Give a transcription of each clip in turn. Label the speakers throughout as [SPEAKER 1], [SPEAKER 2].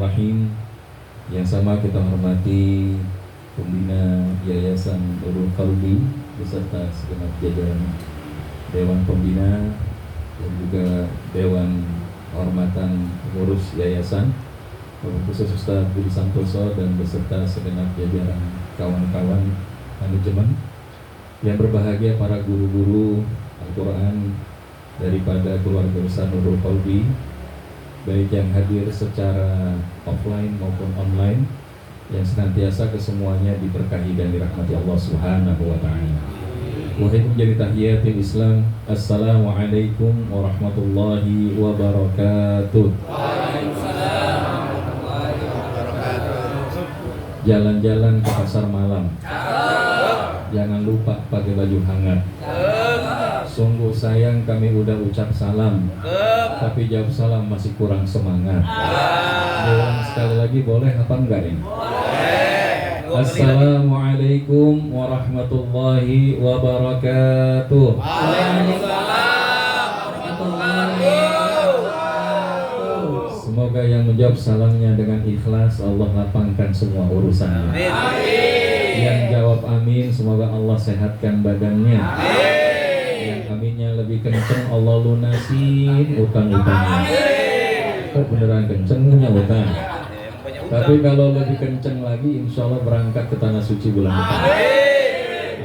[SPEAKER 1] Bismillahirrahmanirrahim. Yang sama kita hormati Pembina Yayasan Nurul Qalbi beserta segenap jajaran Dewan Pembina dan juga Dewan Kehormatan Pengurus Yayasan, khusus Ustaz Budi Santoso dan beserta segenap jajaran kawan-kawan manajemen. Yang berbahagia para guru-guru Al-Quran daripada keluarga besar Nurul Qalbi, baik yang hadir secara offline maupun online, yang senantiasa kesemuanya diberkahi dan dirahmati Allah Subhanahu wa Ta'ala. Wahai menjadi tahiyatul Islam, Assalamualaikum warahmatullahi wabarakatuh. Jalan-jalan ke pasar malam, jangan lupa pakai baju hangat. Sungguh sayang kami udah ucap salam, tapi jawab salam masih kurang semangat. Jalan sekali lagi boleh apa enggak ini? Assalamualaikum warahmatullahi wabarakatuh. Semoga yang menjawab salamnya dengan ikhlas Allah lapangkan semua urusannya. Yang jawab amin semoga Allah sehatkan badannya. Yang aminnya lebih kenceng Allah lunasin utang-utangnya. Kok beneran kencengnya utang? Tapi kalau lebih kenceng lagi insya Allah berangkat ke tanah suci bulan depan.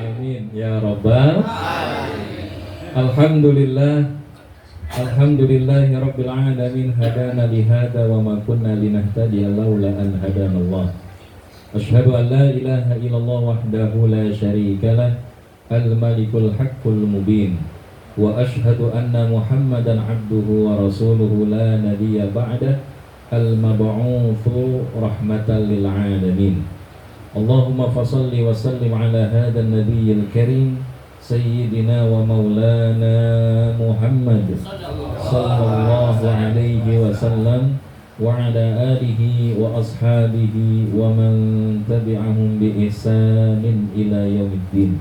[SPEAKER 1] Amin ya Rabbal. Alhamdulillahi Rabbil Alamin, hadana lihada wa ma kunna linahtadiya laula an hadanallah. Asyhadu an la ilaha illallah wahdahu la syarika lah, al-malikul haqqul mubin, wa asyhadu anna Muhammadan abduhu wa rasuluhu la nabiyya ba'dah, al-mab'utsu rahmatan lil alamin. Allahumma fashalli wa sallim ala hadzal nabiyil karim sayyidina wa maulana Muhammad sallallahu alaihi wasallam wa ala alihi wa ashabihi wa man tabi'ahum bi ihsanin ila yaumiddin.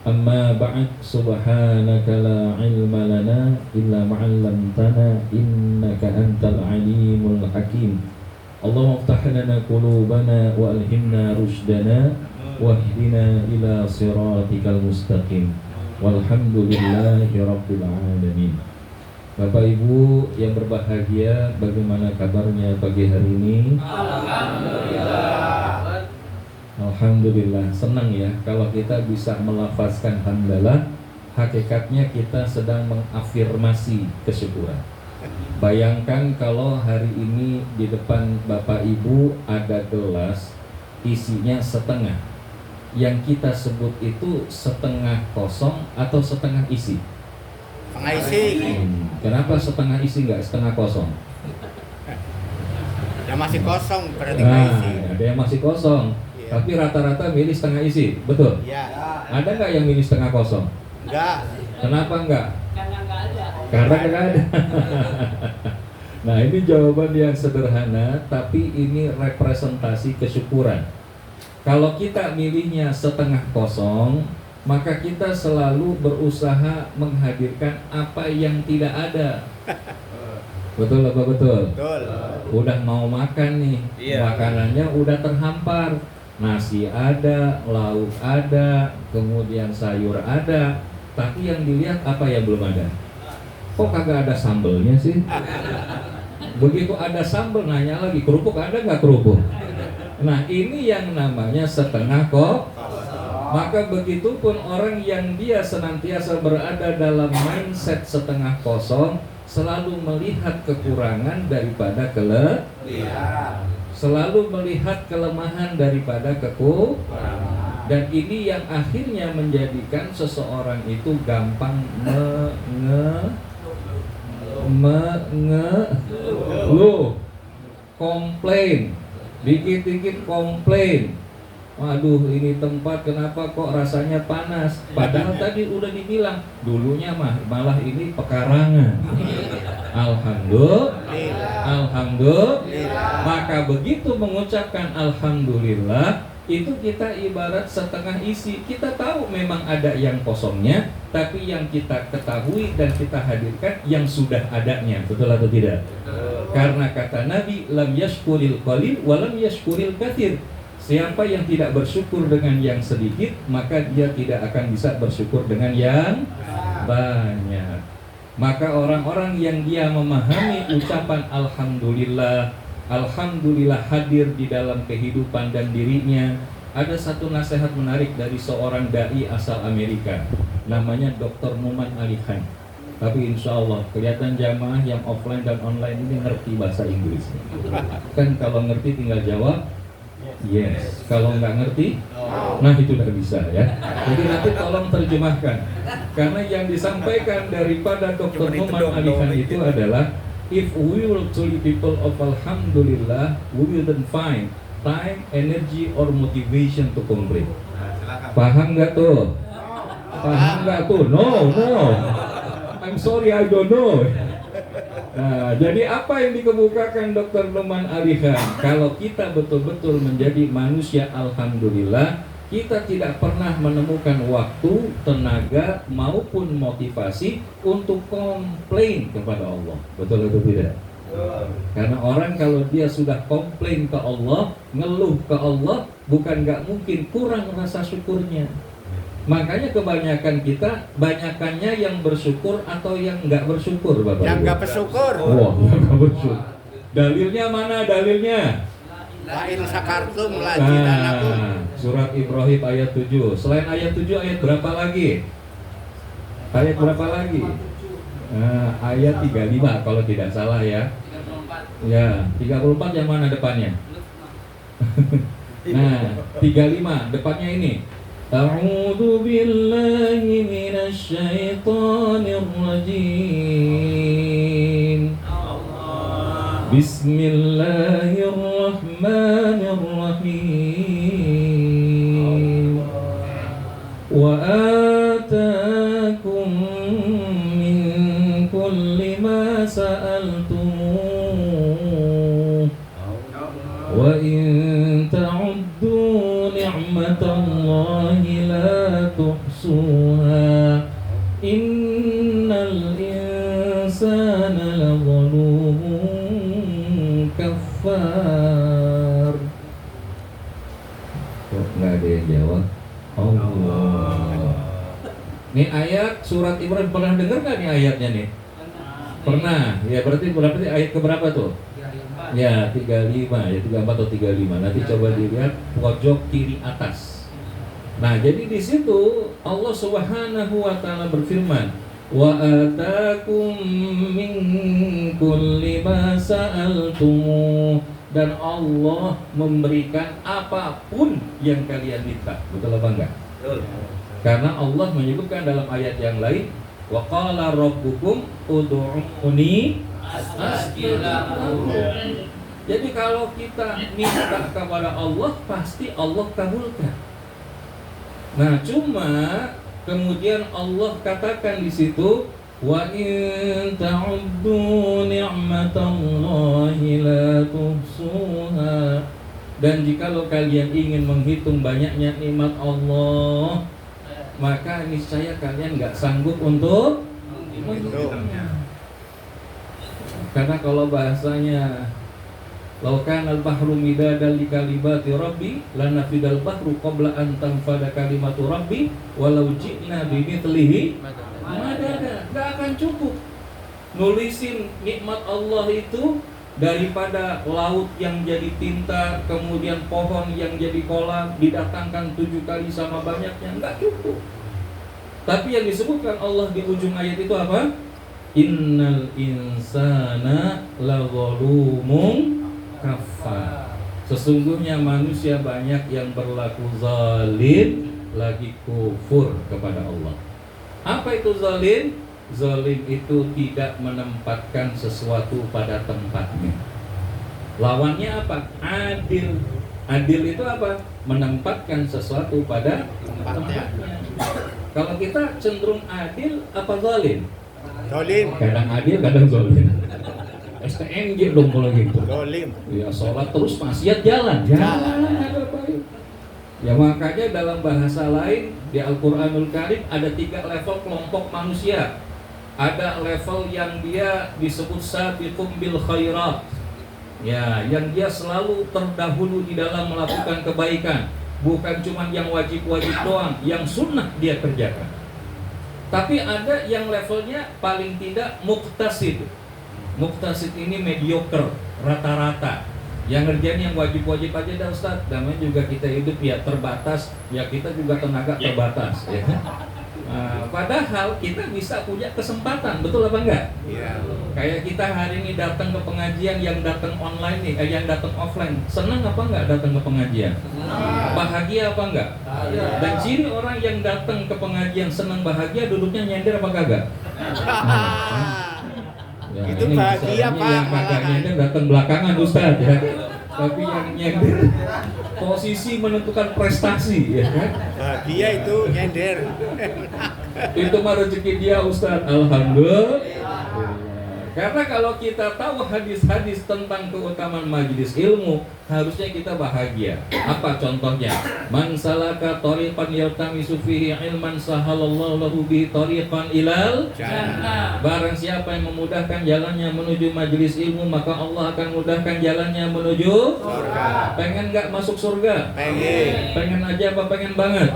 [SPEAKER 1] Amma ba'd, subhanaka la ilma lana illa ma 'allamtana innaka antal alimul hakim. Allahumma iftah lana qulubana wa alhimna rushdana wahdina ila siratikal mustaqim. Walhamdulillahi rabbil alamin. Bapak Ibu yang berbahagia, bagaimana kabarnya pagi hari ini? Alhamdulillah, senang ya kalau kita bisa melafazkan hamdalah. Hakikatnya kita sedang mengafirmasi kesyukuran. Bayangkan kalau hari ini di depan Bapak Ibu ada gelas isinya setengah. Yang kita sebut itu setengah kosong atau setengah isi?
[SPEAKER 2] Setengah isi.
[SPEAKER 1] Kenapa setengah isi nggak setengah kosong?
[SPEAKER 2] Ada masih kosong berarti nggak isi.
[SPEAKER 1] Ada yang masih kosong. Tapi rata-rata milih setengah isi, betul?
[SPEAKER 2] Iya.
[SPEAKER 1] Ada nggak yang milih setengah kosong?
[SPEAKER 2] Enggak.
[SPEAKER 1] Kenapa enggak?
[SPEAKER 3] Karena nggak ada.
[SPEAKER 1] Karena nggak ada. Nah, ini jawaban yang sederhana, tapi ini representasi kesyukuran. Kalau kita milihnya setengah kosong, maka kita selalu berusaha menghadirkan apa yang tidak ada. Betul apa betul?
[SPEAKER 2] Betul.
[SPEAKER 1] Udah mau makan nih, makanannya udah terhampar. Nasi ada, lauk ada, kemudian sayur ada, tapi yang dilihat apa yang belum ada? Kok kagak ada sambelnya sih? Begitu ada sambel nanya lagi, kerupuk ada nggak kerupuk? Nah, ini yang namanya setengah kok. Maka begitupun orang yang dia senantiasa berada dalam mindset setengah kosong, selalu melihat kekurangan daripada kelebihan, selalu melihat kelemahan daripada kekurangan. Dan ini yang akhirnya menjadikan seseorang itu gampang komplain, dikit-dikit komplain. Waduh, ini tempat kenapa kok rasanya panas? Padahal tadi udah dibilang dulunya malah ini pekarangan. Alhamdulillah. Maka begitu mengucapkan alhamdulillah, itu kita ibarat setengah isi. Kita tahu memang ada yang kosongnya, tapi yang kita ketahui dan kita hadirkan yang sudah adanya. Betul atau tidak? Karena kata Nabi, lam yashkuril qalil wa lam yashkuril katsir. Siapa yang tidak bersyukur dengan yang sedikit, maka dia tidak akan bisa bersyukur dengan yang banyak. Maka orang-orang yang dia memahami ucapan alhamdulillah, alhamdulillah hadir di dalam kehidupan dan dirinya. Ada satu nasihat menarik dari seorang dai asal Amerika, namanya Dr. Numan Ali Khan. Tapi insya Allah kelihatan jamaah yang offline dan online ini ngerti bahasa Inggris. Kan kalau ngerti tinggal jawab yes. Kalau nggak ngerti, nah itu udah bisa ya. Jadi nanti tolong terjemahkan. Karena yang disampaikan daripada Dr. Numan Ali Khan itu adalah, if we will truly people of alhamdulillah, we will then find time, energy, or motivation to complain. Paham nggak tuh? Paham nggak tuh? No. I'm sorry, I don't know. Nah, jadi apa yang dikemukakan Dr. Numan Ali Khan? Kalau kita betul-betul menjadi manusia alhamdulillah, kita tidak pernah menemukan waktu, tenaga, maupun motivasi untuk komplain kepada Allah. Betul atau tidak? Karena orang kalau dia sudah komplain ke Allah, ngeluh ke Allah, bukan nggak mungkin kurang rasa syukurnya. Makanya kebanyakan kita, banyakannya yang bersyukur atau yang nggak bersyukur, Bapak.
[SPEAKER 2] Yang nggak bersyukur.
[SPEAKER 1] Wah, yang nggak bersyukur. Dalilnya mana dalilnya?
[SPEAKER 2] Lain sakartum lajidanakum.
[SPEAKER 1] Surat Ibrahim ayat 7. Selain ayat 7, ayat berapa lagi? Ayat berapa lagi? Ayat 35 kalau tidak salah ya. Ya, 34 yang mana depannya? Nah, 35 depannya ini. A'udzu billahi minasy syaithanir rajim. Bismillahirrahmanirrahim. Wa ataakum min kulli ma sa'altumuh. Wa in ta'uddu ni'matallahi la tuhsuha. Innal insana lazalumun kafar. Kok nggak ada yang jawab? Allah. Nih ayat surat Ibrahim, pernah dengar nggak nih ayatnya nih? Pernah. Ya berarti ayat keberapa tuh? Ya 35, ya 34 atau 35. Nanti coba dilihat pojok kiri atas. Nah, jadi di situ Allah Subhanahu wa taala berfirman, wa atakum min kulli ma sa'altum, dan Allah memberikan apapun yang kalian minta. Betul apa enggak? Betul. Karena Allah menyebutkan dalam ayat yang lain, wa qala rabbukum ud'uni astajib lakum. Jadi kalau kita minta kepada Allah, pasti Allah kabulkan. Nah, cuma kemudian Allah katakan di situ, wa in ta'uddu ni'matallahi la tuhsuha. Dan jikalau kalian ingin menghitung banyaknya nikmat Allah, maka niscaya kalian nggak sanggup untuk menghitungnya. Karena kalau bahasanya laukan al-bahru midadan li kalimati rabbi lanafidal bahru qabla an tanfada kalimatu rabbi walau ji'na bimithlihi madada. Enggak akan cukup nulisin nikmat Allah itu daripada laut yang jadi tinta, kemudian pohon yang jadi kolam didatangkan 7 kali sama banyaknya, enggak cukup. Tapi yang disebutkan Allah di ujung ayat itu apa? Innal insana lazalumun kafar. Sesungguhnya manusia banyak yang berlaku zalim, lagi kufur kepada Allah. Apa itu zalim? Zalim itu tidak menempatkan sesuatu pada tempatnya. Lawannya apa? Adil. Adil itu apa? Menempatkan sesuatu pada tempatnya. Kalau kita cenderung adil apa zalim?
[SPEAKER 2] Zalim.
[SPEAKER 1] Kadang adil, kadang zalim. STNG dong kalau gitu.
[SPEAKER 2] Zalim.
[SPEAKER 1] Ya sholat terus maksiat jalan. Ya makanya dalam bahasa lain di Al-Quranul Karim ada 3 level kelompok manusia. Ada level yang dia disebut sabiqum bil khairat. Ya, yang dia selalu terdahulu di dalam melakukan kebaikan. Bukan cuma yang wajib-wajib doang, yang sunnah dia kerjakan. Tapi ada yang levelnya paling tidak muqtasid. Muqtasid ini mediocre, rata-rata. Yang ngerjain yang wajib-wajib aja dah Ustaz. Namanya juga kita hidup ya terbatas, ya kita juga tenaga terbatas ya. Padahal kita bisa punya kesempatan, betul apa enggak?
[SPEAKER 2] Iya.
[SPEAKER 1] Kayak kita hari ini datang ke pengajian, yang datang online nih, yang datang offline, senang apa enggak datang ke pengajian? Bahagia apa enggak? Dan ciri orang yang datang ke pengajian senang bahagia, duduknya nyender apa kagak? Ya,
[SPEAKER 2] Itu
[SPEAKER 1] ini
[SPEAKER 2] bahagia,
[SPEAKER 1] masalahnya
[SPEAKER 2] Pak,
[SPEAKER 1] yang kagak
[SPEAKER 2] malahan.
[SPEAKER 1] nyender datang belakangan Ustaz ya. Tapi yang nyender posisi menentukan prestasi ya kan?
[SPEAKER 2] Bahagia itu nyender.
[SPEAKER 1] Itu mah rezeki dia Ustaz. Alhamdulillah. Karena kalau kita tahu hadis-hadis tentang keutamaan majelis ilmu, harusnya kita bahagia. Apa contohnya? Man salaka tariqan yaltamisu fihi ilman sahalallahu lahu bihi tariqan ilal jannah. Barang siapa yang memudahkan jalannya menuju majelis ilmu, maka Allah akan mudahkan jalannya menuju surga. Pengen nggak masuk surga?
[SPEAKER 2] Pengen.
[SPEAKER 1] Pengen aja apa pengen banget?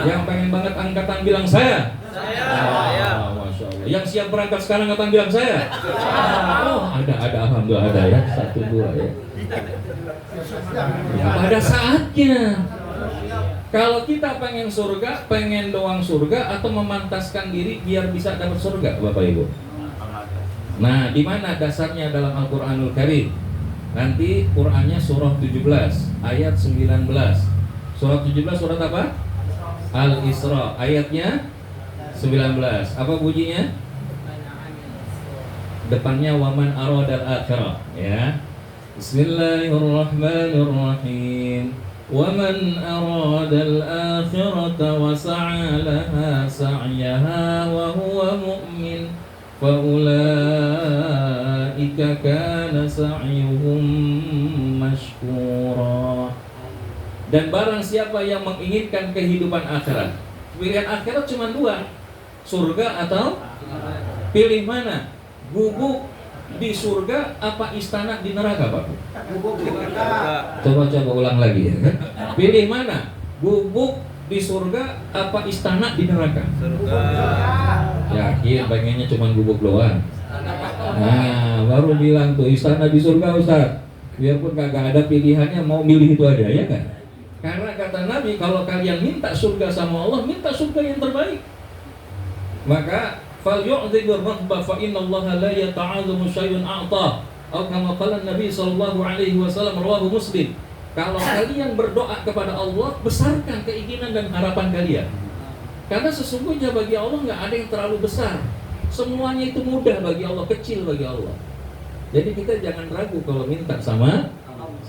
[SPEAKER 1] Yang pengen banget angkat tangan bilang saya. Masya Allah. Yang siap berangkat sekarang angkat tangan bilang saya. Oh, ada alhamdulillah ada ya. 1 2 ya. Ya, pada saatnya. Kalau kita pengen surga, pengen doang surga atau memantaskan diri biar bisa dapat surga, Bapak Ibu. Nah, di mana dasarnya dalam Al-Qur'anul Karim? Nanti Qur'annya surah 17 ayat 19. Surah 17 surat apa? Al-Isra ayatnya 19. Apa bunyinya? Depannya waman aradal akhirah ya. Bismillahirrahmanirrahim. Waman aradal akhirata wa sa'a laha sa'yaha wa huwa mu'min fa ulaika kana sa'yuhum mashkura. Dan barang siapa yang menginginkan kehidupan akhirat, pilihan akhirat cuma 2, surga atau pilih mana? Gubuk di surga apa istana di neraka, Pak? Coba ulang lagi ya. Pilih mana? Gubuk di surga apa istana di neraka?
[SPEAKER 3] Surga.
[SPEAKER 1] Yakin pengennya cuma gubuk doang. Nah, baru bilang tuh istana di surga Ustaz. Biarpun kagak ada pilihannya, mau milih itu aja ya kan? Karena kata Nabi, kalau kalian minta surga sama Allah, minta surga yang terbaik. Maka falyu'dhibur raghbah fa innallaha la yata'azamu syai'un a'ta. Atau kama qala Nabi sallallahu alaihi wasallam rawahu Muslim. Kalau kalian berdoa kepada Allah, besarkan keinginan dan harapan kalian. Karena sesungguhnya bagi Allah nggak ada yang terlalu besar. Semuanya itu mudah bagi Allah, kecil bagi Allah. Jadi kita jangan ragu kalau minta sama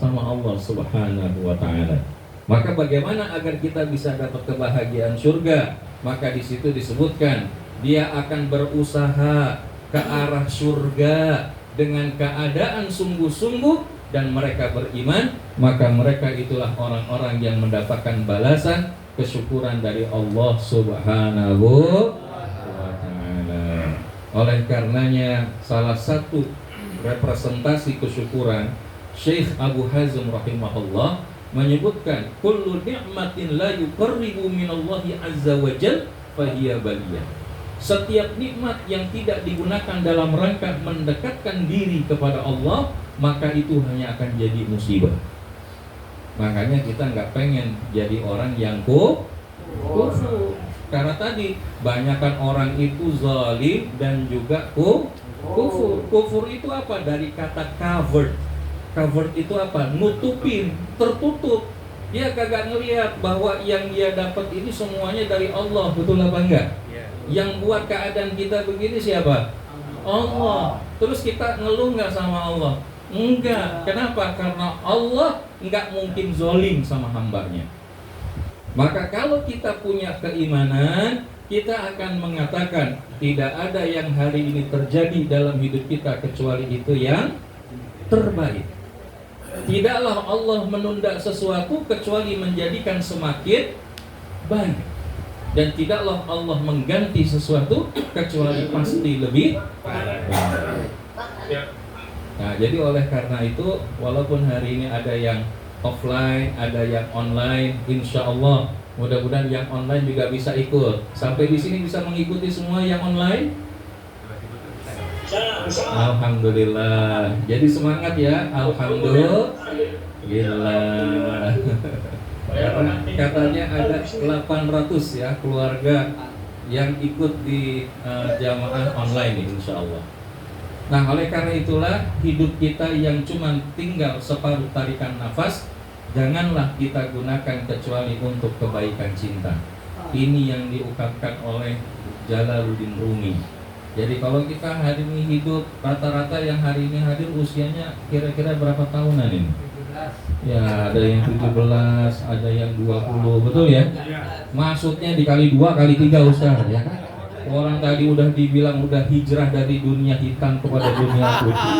[SPEAKER 1] Allah Subhanahu wa taala. Maka bagaimana agar kita bisa dapat kebahagiaan surga? Maka di situ disebutkan dia akan berusaha ke arah surga dengan keadaan sungguh-sungguh dan mereka beriman, maka mereka itulah orang-orang yang mendapatkan balasan kesyukuran dari Allah Subhanahu wa taala. Oleh karenanya salah satu representasi kesyukuran Syekh Abu Hazm rahimahullah menyebutkan kullu ni'matin la yuqarribu minallahi azza wa jalla fahiya baliyah. Setiap nikmat yang tidak digunakan dalam rangka mendekatkan diri kepada Allah, maka itu hanya akan jadi musibah. Makanya kita nggak pengen jadi orang yang kufur. Karena tadi banyakkan orang itu zalim dan juga kufur. Kufur itu apa? Dari kata covered. Covered itu apa? Nutupin, tertutup. Dia kagak ngelihat bahwa yang dia dapat ini semuanya dari Allah, betul apa enggak? Yang buat keadaan kita begini siapa? Allah. Terus kita ngeluh nggak sama Allah? Enggak. Kenapa? Karena Allah nggak mungkin zolim sama hambanya. Maka kalau kita punya keimanan, kita akan mengatakan tidak ada yang hari ini terjadi dalam hidup kita kecuali itu yang terbaik. Tidaklah Allah menunda sesuatu kecuali menjadikan semakin baik. dan tidaklah Allah mengganti sesuatu kecuali pasti lebih baik. Nah, jadi oleh karena itu, walaupun hari ini ada yang offline, ada yang online, insya Allah mudah-mudahan yang online juga bisa ikut. Sampai di sini bisa mengikuti semua yang online. Alhamdulillah. Jadi semangat ya. Alhamdulillah. Karena katanya ada 800 ya keluarga yang ikut di jamaah online ini, insya Allah. Nah, oleh karena itulah hidup kita yang cuma tinggal separuh tarikan nafas, janganlah kita gunakan kecuali untuk kebaikan cinta. Ini yang diungkapkan oleh Jalaluddin Rumi. Jadi kalau kita hari ini hidup, rata-rata yang hari ini hadir usianya kira-kira berapa tahunan ini? Ya, ada yang 17, ada yang 20, betul ya? Maksudnya dikali 2 kali 3 Ustaz, ya kan? Orang tadi udah dibilang udah hijrah dari dunia hitam kepada dunia putih.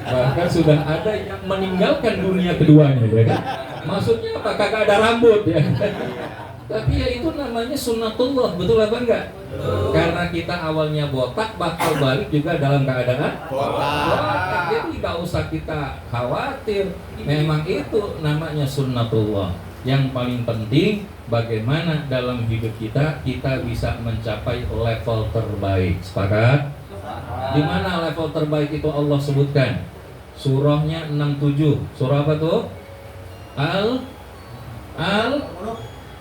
[SPEAKER 1] Bahkan sudah ada yang meninggalkan dunia keduanya, ya kan? Maksudnya apa? Kagak ada rambut ya. Tapi ya itu namanya sunnatullah, betul apa enggak? Karena kita awalnya botak, bakal balik juga dalam keadaan botak. Jadi gak usah kita khawatir. Memang itu namanya sunnatullah. Yang paling penting bagaimana dalam hidup kita bisa mencapai level terbaik. Sepakat? Di mana level terbaik itu Allah sebutkan? Surahnya 67. Surah apa tuh?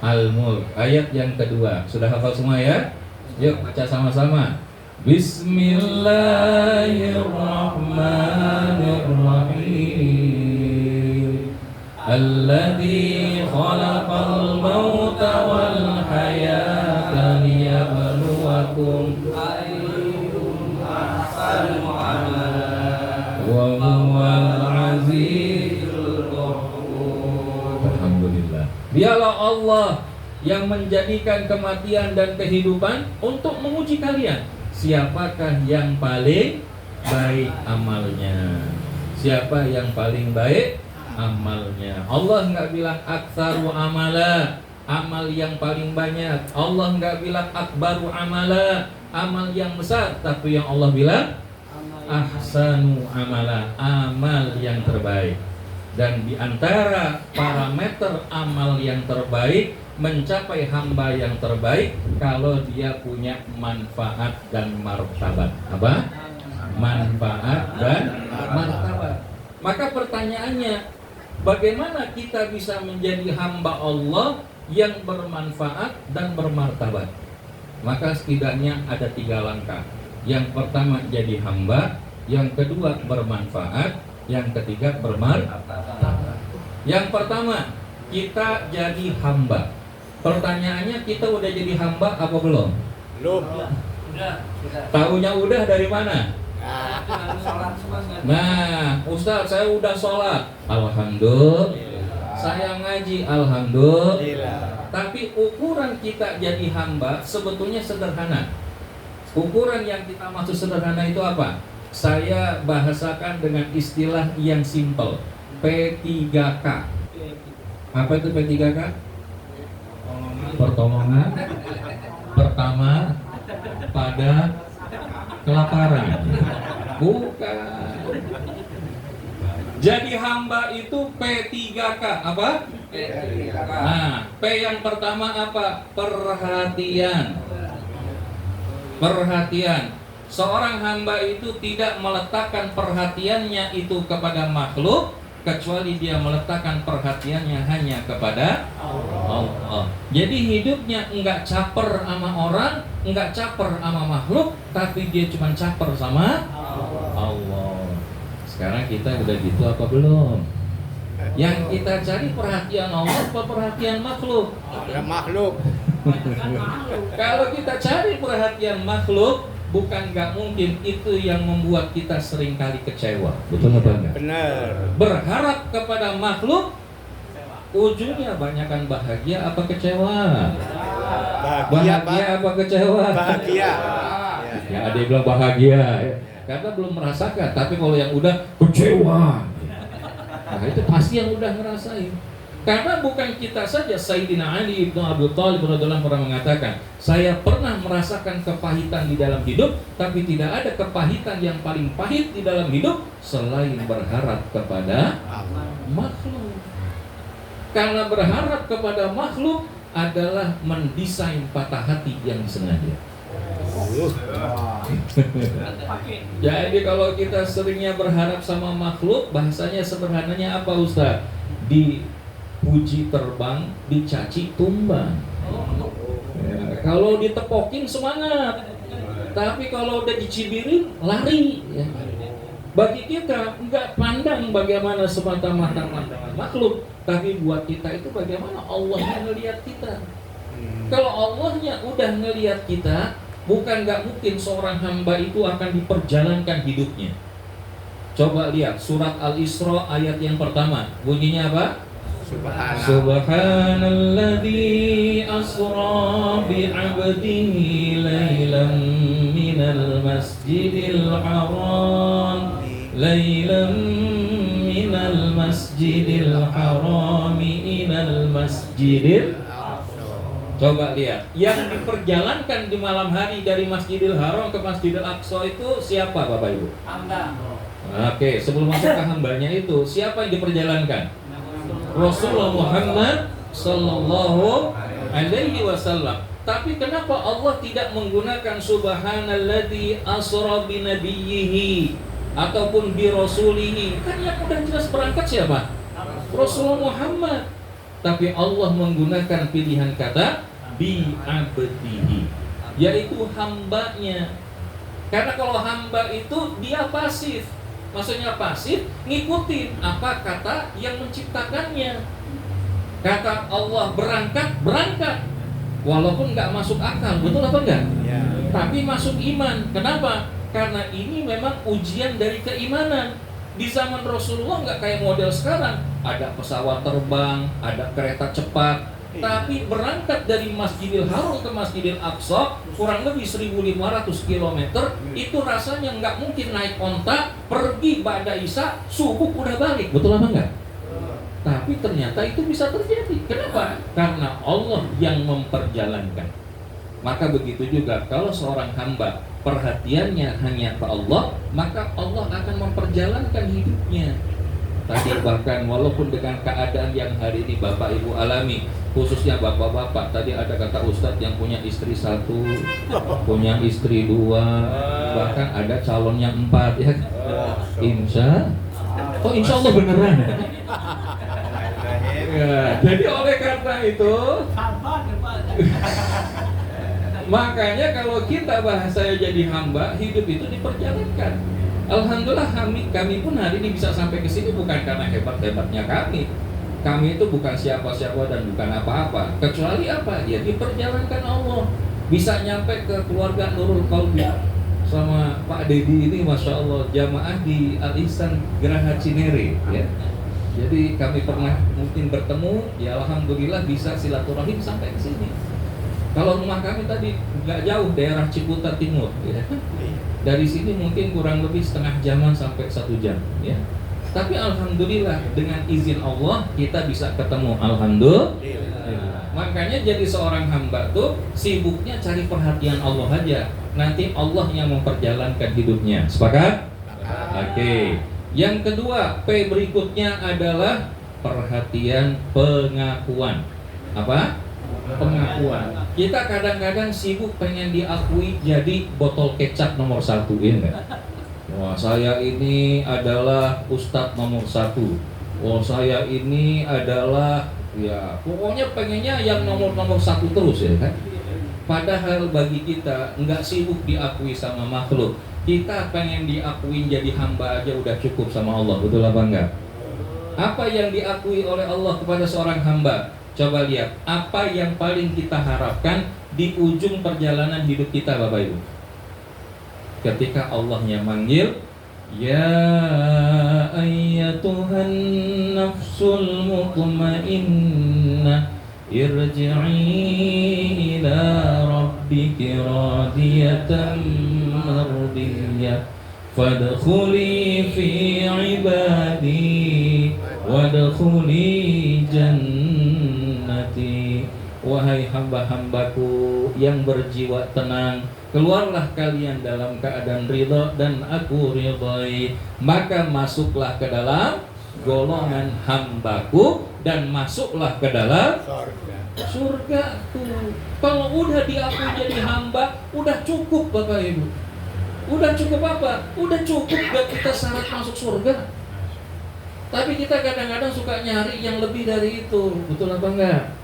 [SPEAKER 1] Al-Mulk, ayat yang kedua. Sudah hafal semua ya? Yuk baca sama-sama. Bismillahirrahmanirrahim. Alladzi khalaqal mauta wal hayata liyabluwakum ayyukum ahsanu amala wa huwal azizul ghafur. Alhamdulillah. Dialah Allah yang menjadikan kematian dan kehidupan untuk menguji kalian. Siapakah yang paling baik amalnya? Siapa yang paling baik amalnya? Allah nggak bilang aktsaru amala, amal yang paling banyak. Allah nggak bilang akbaru amala, amal yang besar. Tapi yang Allah bilang ahsanu amala, amal yang terbaik. Dan di antara parameter amal yang terbaik, mencapai hamba yang terbaik kalau dia punya manfaat dan martabat. Apa? Manfaat dan martabat. Maka pertanyaannya, bagaimana kita bisa menjadi hamba Allah yang bermanfaat dan bermartabat? Maka setidaknya ada 3 langkah. Yang pertama jadi hamba, yang kedua bermanfaat, yang ketiga bermartabat. Yang pertama, kita jadi hamba. Pertanyaannya, kita udah jadi hamba apa belum?
[SPEAKER 2] Belum.
[SPEAKER 1] Tahunya udah dari mana? Nah, Ustaz, saya udah sholat, alhamdulillah. Saya ngaji, alhamdulillah. Tapi ukuran kita jadi hamba sebetulnya sederhana. Ukuran yang kita maksud sederhana itu apa? Saya bahasakan dengan istilah yang simple, P3K. Apa itu P3K? Pertolongan pertama pada kelaparan. Bukan. Jadi hamba itu P3K. Apa? P3K. Nah, P yang pertama apa? Perhatian. Perhatian. Seorang hamba itu tidak meletakkan perhatiannya itu kepada makhluk, kecuali dia meletakkan perhatiannya hanya kepada Allah. Jadi hidupnya enggak caper sama orang, enggak caper sama makhluk, tapi dia cuma caper sama Allah. Sekarang kita udah gitu apa belum? Yang kita cari perhatian Allah apa perhatian makhluk?
[SPEAKER 2] Makhluk.
[SPEAKER 1] Kalau kita cari perhatian makhluk, bukan nggak mungkin itu yang membuat kita seringkali kecewa. Betul apa enggak?
[SPEAKER 2] Benar.
[SPEAKER 1] Berharap kepada makhluk, ujungnya banyakkan bahagia apa kecewa? Bahagia apa kecewa?
[SPEAKER 2] Bahagia.
[SPEAKER 1] Ya, ada yang bilang bahagia ya, karena belum merasakan. Tapi kalau yang udah kecewa, nah itu pasti yang udah ngerasain. Karena bukan kita saja, Sayyidina Ali ibn Abi Thalib radhiyallahu anhu pernah mengatakan, saya pernah merasakan kepahitan di dalam hidup, tapi tidak ada kepahitan yang paling pahit di dalam hidup selain berharap kepada makhluk. Karena berharap kepada makhluk adalah mendesain patah hati yang sengaja. Jadi kalau kita seringnya berharap sama makhluk, bahasanya sederhananya apa Ustaz? Dipuji terbang, dicaci tumbang. Ya, kalau ditepokin semangat, tapi kalau udah dicibirin lari. Ya. Bagi kita nggak pandang bagaimana semata-mata pandangan makhluk, tapi buat kita itu bagaimana Allah yang ngelihat kita. Kalau Allahnya udah ngelihat kita, bukan nggak mungkin seorang hamba itu akan diperjalankan hidupnya. Coba lihat surat Al-Isra ayat yang pertama, bunyinya apa? Subhanalladzi asra bi'abdihi laylan minal masjidil haram minal masjidil harami ilal masjidil. Coba lihat, yang diperjalankan di malam hari dari Masjidil Haram ke Masjidil Aqsa itu siapa Bapak Ibu?
[SPEAKER 3] Hamba.
[SPEAKER 1] Oke, sebelum masuk ke hambanya itu, siapa yang diperjalankan? Rasulullah Muhammad Sallallahu Alaihi Wasallam. Tapi kenapa Allah tidak menggunakan Subhanalladzi asra bi nabiyhi ataupun bi rasulihi? Kan yang udah jelas berangkat siapa? Rasulullah Muhammad. Tapi Allah menggunakan pilihan kata bi abdihi, yaitu hambanya. Karena kalau hamba itu dia pasif. Maksudnya pasif, ngikutin apa kata yang menciptakannya. Kata Allah berangkat, berangkat. Walaupun nggak masuk akal, betul apa enggak? Ya. Tapi masuk iman. Kenapa? Karena ini memang ujian dari keimanan. Di zaman Rasulullah nggak kayak model sekarang. Ada pesawat terbang, ada kereta cepat. Tapi berangkat dari Masjidil Haram ke Masjidil Aqsa kurang lebih 1.500 km. Itu rasanya nggak mungkin naik onta, pergi ba'da isya, subuh udah balik. Betul apa enggak? Tapi ternyata itu bisa terjadi. Kenapa? Karena Allah yang memperjalankan. Maka begitu juga kalau seorang hamba perhatiannya hanya ke Allah, maka Allah akan memperjalankan hidupnya. Tadi bahkan walaupun dengan keadaan yang hari ini Bapak Ibu alami, khususnya bapak-bapak, tadi ada kata Ustadz yang punya istri 1, punya istri 2, bahkan ada calonnya 4 ya. Insya Allah beneran ya. Jadi oleh karena itu makanya kalau kita bahasanya jadi hamba, hidup itu diperjalankan. Alhamdulillah kami pun hari ini bisa sampai ke sini bukan karena hebat-hebatnya kami. Kami itu bukan siapa-siapa dan bukan apa-apa. Kecuali apa? Ya diperjalankan Allah. Bisa nyampe ke keluarga Nurul Qalbi sama Pak Dedi ini, Masya Allah, jamaah di Al-Ihsan Geraha Cinere ya. Jadi kami pernah mungkin bertemu, ya Alhamdulillah bisa silaturahim sampai ke sini. Kalau rumah kami tadi nggak jauh, daerah Ciputat Timur ya. Dari sini mungkin kurang lebih setengah jaman sampai 1 jam ya. Tapi Alhamdulillah dengan izin Allah kita bisa ketemu. Alhamdulillah. Makanya jadi seorang hamba tuh sibuknya cari perhatian Allah aja. Nanti Allah yang memperjalankan hidupnya. Sepakat? Oke. Yang kedua, P berikutnya adalah perhatian pengakuan. Apa? Pengakuan. Kita kadang-kadang sibuk pengen diakui jadi botol kecap nomor 1 ya enggak? Wah, saya ini adalah ustadz nomor 1. Wah, saya ini adalah ya pokoknya pengennya yang nomor 1 terus ya kan? Padahal bagi kita nggak sibuk diakui sama makhluk. Kita pengen diakui jadi hamba aja udah cukup sama Allah. Betul apa enggak? Apa yang diakui oleh Allah kepada seorang hamba? Coba lihat, apa yang paling kita harapkan di ujung perjalanan hidup kita Bapak Ibu? Ketika Allahnya manggil, ya ayyatuhan nafsul mutmainnah irji'i ila rabbiki radiyatan mardiyah fadkhuli fi ibadi wadkhuli jannati. Wahai hamba-hambaku yang berjiwa tenang, keluarlah kalian dalam keadaan ridha dan aku ridhai. Maka masuklah ke dalam golongan hambaku dan masuklah ke dalam surga tuh. Kalau udah diakui jadi hamba, udah cukup Bapak Ibu. Udah cukup apa? Udah cukup buat kita syarat masuk surga. Tapi kita kadang-kadang suka nyari yang lebih dari itu. Betul apa enggak?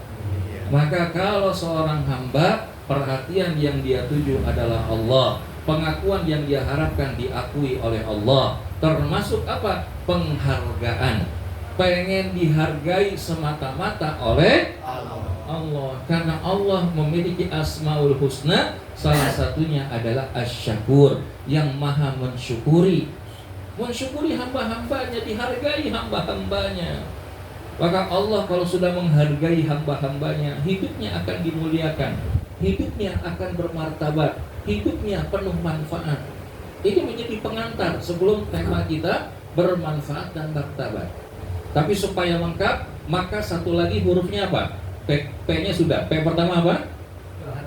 [SPEAKER 1] Maka kalau seorang hamba, perhatian yang dia tuju adalah Allah. Pengakuan yang dia harapkan diakui oleh Allah. Termasuk apa? Penghargaan. Pengen dihargai semata-mata oleh Allah. Karena Allah memiliki asmaul husna. Salah satunya adalah asy-syakur, yang maha mensyukuri. Mensyukuri hamba-hambanya, dihargai hamba-hambanya. Maka Allah kalau sudah menghargai hamba-hambanya, hidupnya akan dimuliakan, hidupnya akan bermartabat, hidupnya penuh manfaat. Ini menjadi pengantar sebelum tema kita bermanfaat dan martabat. Tapi supaya lengkap, maka satu lagi hurufnya apa? P-nya sudah. P pertama apa?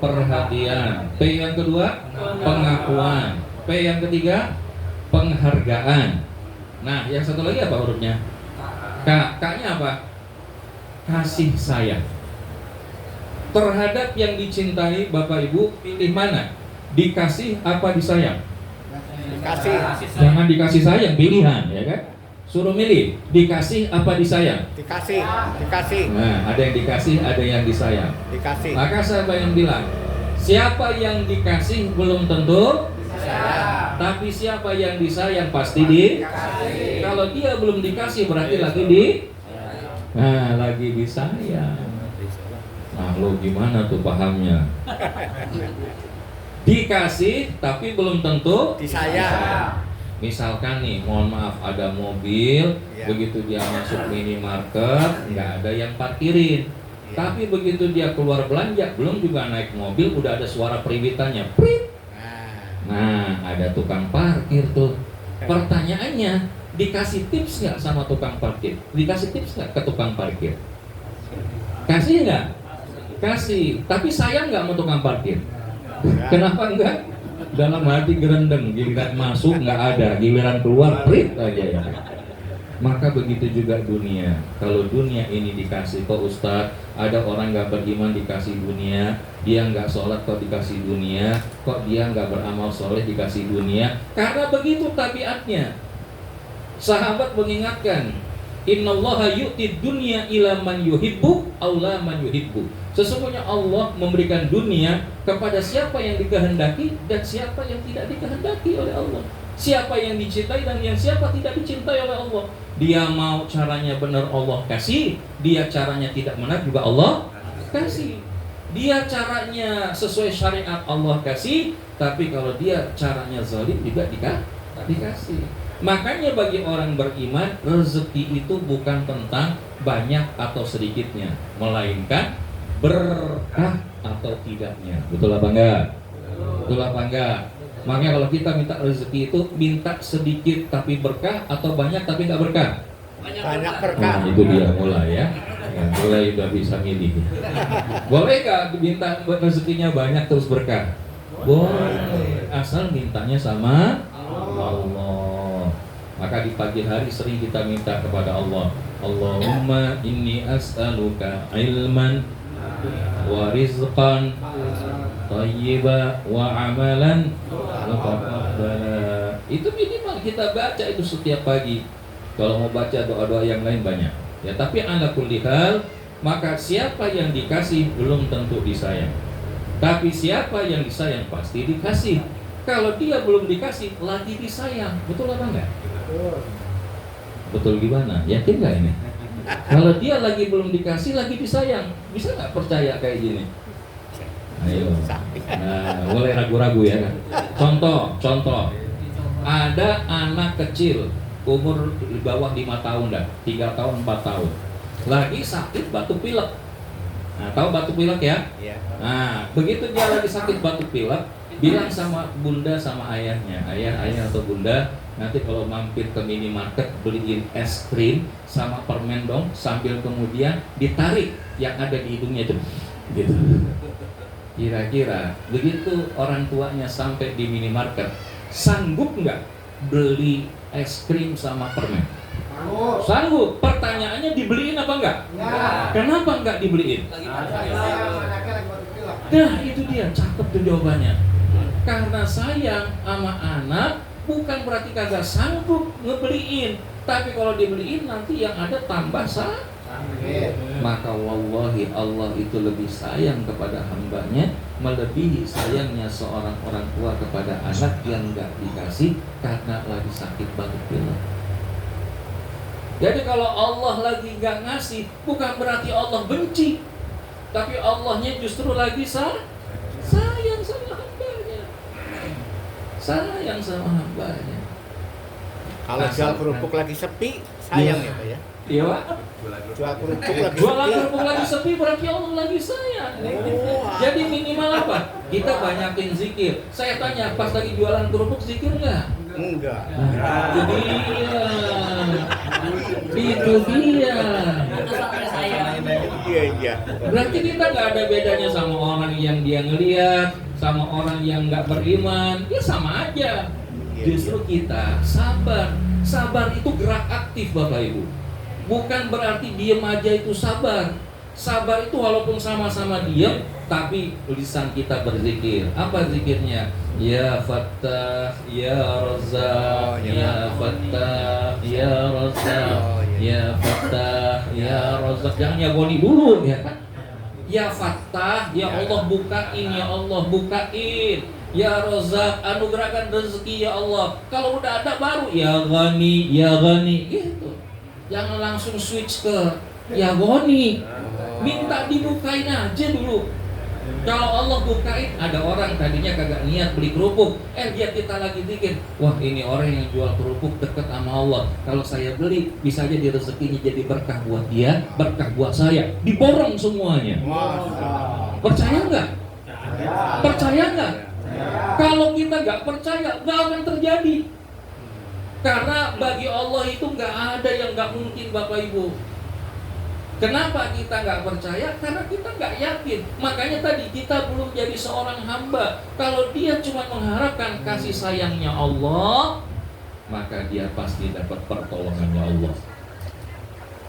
[SPEAKER 1] Perhatian. P yang kedua? Pengakuan. P yang ketiga? Penghargaan. Nah, yang satu lagi apa hurufnya? K-nya apa? Kasih sayang. Terhadap yang dicintai Bapak Ibu, pilih mana? Dikasih apa disayang?
[SPEAKER 2] Dikasih.
[SPEAKER 1] Jangan dikasih sayang, pilihan ya kan? Suruh milih, dikasih apa disayang?
[SPEAKER 2] Dikasih.
[SPEAKER 1] Nah, ada yang dikasih, ada yang disayang.
[SPEAKER 2] Dikasih.
[SPEAKER 1] Maka siapa yang bilang, siapa yang dikasih belum tentu
[SPEAKER 2] Saya.
[SPEAKER 1] tapi siapa yang disayang pasti dikasih. Kalau dia belum dikasih berarti lagi lagi disayang. Nah, lo gimana tuh pahamnya? Dikasih tapi belum tentu
[SPEAKER 2] Disayang.
[SPEAKER 1] Misalkan nih, mohon maaf, ada mobil, begitu dia masuk minimarket, nggak ada yang parkirin. Tapi begitu dia keluar belanja, belum juga naik mobil, udah ada suara periwitannya, prit. Nah, ada tukang parkir tuh. Pertanyaannya, dikasih tips nggak sama tukang parkir? Dikasih tips nggak ke tukang parkir? Kasih nggak? Kasih. Tapi sayang nggak sama tukang parkir? Kenapa enggak? Dalam hati gerendeng, giliran masuk nggak ada, giliran keluar prit aja ya. Maka begitu juga dunia. Kalau dunia ini dikasih, kok Ustadz, ada orang nggak beriman dikasih dunia, dia nggak sholat kok dikasih dunia, kok dia nggak beramal soleh dikasih dunia. Karena begitu tabiatnya. Sahabat mengingatkan, Innallaha yu'ti dunya ila man yuhibbu aw la man yuhibbu. Sesungguhnya Allah memberikan dunia kepada siapa yang dikehendaki dan siapa yang tidak dikehendaki oleh Allah. Siapa yang dicintai dan yang siapa tidak dicintai oleh Allah. Dia mau caranya benar Allah kasih, dia caranya tidak benar juga Allah kasih. Dia caranya sesuai syariat Allah kasih, tapi kalau dia caranya zalim juga dikasih. Makanya bagi orang beriman, rezeki itu bukan tentang banyak atau sedikitnya, melainkan berkah atau tidaknya. Betul apa enggak? Betul apa enggak? Makanya kalau kita minta rezeki itu minta sedikit tapi berkah atau banyak tapi nggak berkah?
[SPEAKER 2] Banyak berkah.
[SPEAKER 1] Nah, itu dia mulai ya. Mulai udah bisa milih. Bolehkah minta rezekinya banyak terus berkah? Boleh, asal mintanya sama Allah. Maka di pagi hari sering kita minta kepada Allah, Allahumma inni as'aluka ilman wa rizqan thayyiba wa amalan mutaqabbala. Itu minimal kita baca itu setiap pagi. Kalau mau baca doa-doa yang lain banyak. Ya, tapi ala kulli hal, maka siapa yang dikasih belum tentu disayang. Tapi siapa yang disayang pasti dikasih. Kalau dia belum dikasih lagi disayang. Betul apa enggak? Betul gimana? Yakin nggak ini? Kalau dia lagi belum dikasih, lagi disayang, bisa nggak percaya kayak gini? Ayo, nah, mulai ragu-ragu ya kan? Contoh, ada anak kecil umur di bawah 5 tahun dah, 3 tahun, 4 tahun, lagi sakit batuk pilek. Nah, tahu batuk pilek ya? Nah, begitu dia lagi sakit batuk pilek, bilang sama bunda sama ayahnya, ayah atau bunda, Nanti kalau mampir ke minimarket beliin es krim sama permen dong, sambil kemudian ditarik yang ada di hidungnya itu, gitu. Kira-kira begitu orang tuanya sampai di minimarket, sanggup nggak beli es krim sama permen? Sanggup. Pertanyaannya dibeliin apa enggak? Kenapa enggak dibeliin? Nah itu dia, cakep tuh jawabannya. Karena sayang sama anak, bukan berarti kagak sanggup ngebeliin. Tapi kalau dibeliin nanti yang ada tambah maka wallahi Allah itu lebih sayang kepada hambanya melebihi sayangnya seorang orang tua kepada anak yang enggak dikasih karena lagi sakit banget pilek. Jadi kalau Allah lagi nggak ngasih, bukan berarti Allah benci, tapi Allahnya justru lagi sayang sama hambanya. Sayang sama hambanya.
[SPEAKER 2] Kalau jual kerupuk lagi sepi, sayang ya Pak ya?
[SPEAKER 1] Iya Pak.
[SPEAKER 2] Jual kerupuk lagi
[SPEAKER 1] Jualan
[SPEAKER 2] sepi.
[SPEAKER 1] kerupuk lagi sepi berarti Allah lagi sayang. Jadi minimal apa? Kita banyakin zikir. Saya tanya, pas lagi jualan kerupuk zikir nggak?
[SPEAKER 2] Enggak.
[SPEAKER 1] Itu dia.
[SPEAKER 2] Iya.
[SPEAKER 1] Berarti kita nggak ada bedanya sama orang yang dia ngelihat, sama orang yang nggak beriman, ya sama aja. Justru kita sabar. Sabar itu gerak aktif Bapak Ibu. Bukan berarti diem aja itu sabar. Sabar itu walaupun sama-sama diem, tapi lisan kita berzikir. Apa zikirnya? Ya Fattah, Ya Razzaq, Ya Fattah, Ya Razzaq, Ya Fattah, Ya Razzaq. Jangan ya goni dulu ya kan? Ya Fattah, ya Allah bukain, ya Allah bukain. Ya Razzaq, anugerahkan rezeki ya Allah. Kalau udah ada baru ya Ghani gitu. Jangan langsung switch ke ya Ghani. Minta dibukain aja dulu. Kalau Allah bukain, ada orang tadinya kagak niat beli kerupuk, dia kita lagi bikin, wah ini orang yang jual kerupuk deket sama Allah. Kalau saya beli, bisa aja di rezekinya jadi berkah buat dia, berkah buat saya, diborong semuanya. Percaya nggak? Percaya nggak? Kalau kita nggak percaya, nggak akan terjadi. Karena bagi Allah itu nggak ada yang nggak mungkin Bapak Ibu. Kenapa kita nggak percaya? Karena kita nggak yakin. Makanya tadi kita belum jadi seorang hamba. Kalau dia cuma mengharapkan kasih sayangnya Allah, maka dia pasti dapat pertolongannya Allah.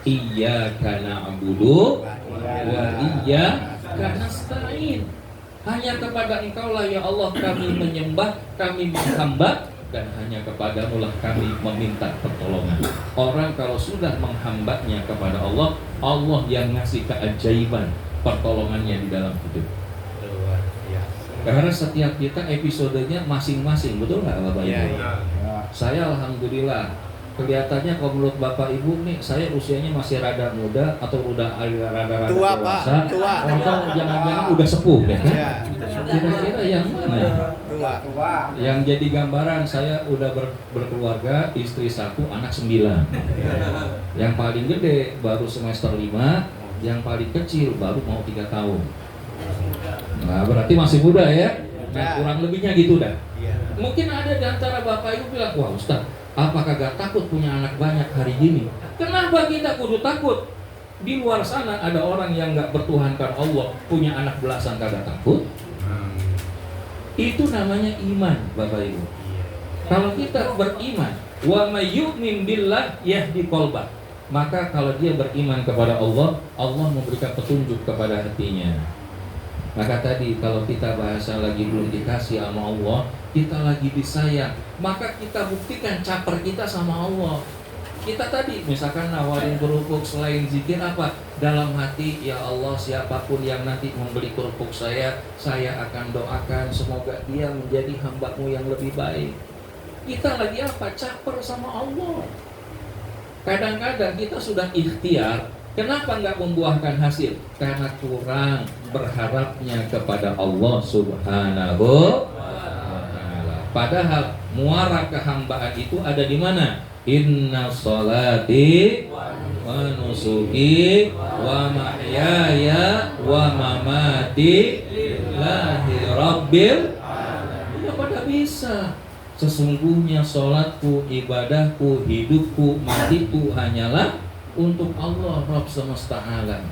[SPEAKER 1] Iyyaka na'budu wa iyyaka nasta'in. Hanya kepada Engkaulah ya Allah kami menyembah, kami menghamba, dan hanya kepadamu lah kami meminta pertolongan. Orang kalau sudah menghambanya kepada Allah, Allah yang ngasih keajaiban pertolongannya di dalam hidup. Karena setiap kita episodenya masing-masing, betul nggak Bapak Ibu? Saya alhamdulillah kelihatannya kalau menurut Bapak Ibu nih, saya usianya masih rada muda atau udah rada
[SPEAKER 2] tua,
[SPEAKER 1] dewasa,
[SPEAKER 2] Pak. Tua.
[SPEAKER 1] atau jangan-jangan udah sepuh ya kan? Kira-kira yang mana?
[SPEAKER 2] Tua.
[SPEAKER 1] Yang jadi gambaran saya udah berkeluarga, istri 1, anak 9. Yang paling gede baru semester 5, yang paling kecil baru mau 3 tahun. Nah, berarti masih muda ya? Nah, kurang lebihnya gitu dah. Mungkin ada di antara Bapak Ibu bilang, wah Ustaz, apakah gak takut punya anak banyak hari gini? Kenapa kita kudu takut? Di luar sana ada orang yang gak bertuhankan Allah, punya anak belasan kagak takut. Itu namanya iman Bapak Ibu. Kalau kita beriman, wa may yu'min billah yahdi qalbah, maka kalau dia beriman kepada Allah, Allah memberikan petunjuk kepada hatinya. Maka tadi kalau kita bahasa lagi belum dikasih sama Allah, kita lagi disayang, maka kita buktikan caper kita sama Allah. Kita tadi misalkan nawarin kerupuk, selain zikir apa? Dalam hati, ya Allah siapapun yang nanti membeli kerupuk saya akan doakan semoga dia menjadi hamba-Mu yang lebih baik. Kita lagi apa? Caper sama Allah. Kadang-kadang kita sudah ikhtiar, kenapa nggak membuahkan hasil? Karena kurang berharapnya kepada Allah Subhanahu wa Ta'ala. Padahal muara kehambaan itu ada di mana? Inna sholati wa nusuki wa mahyaya wa mamati lillahi rabbil alamin. Ya pada bisa. Sesungguhnya sholatku, ibadahku, hidupku, matiku hanyalah untuk Allah Rabb semesta alam.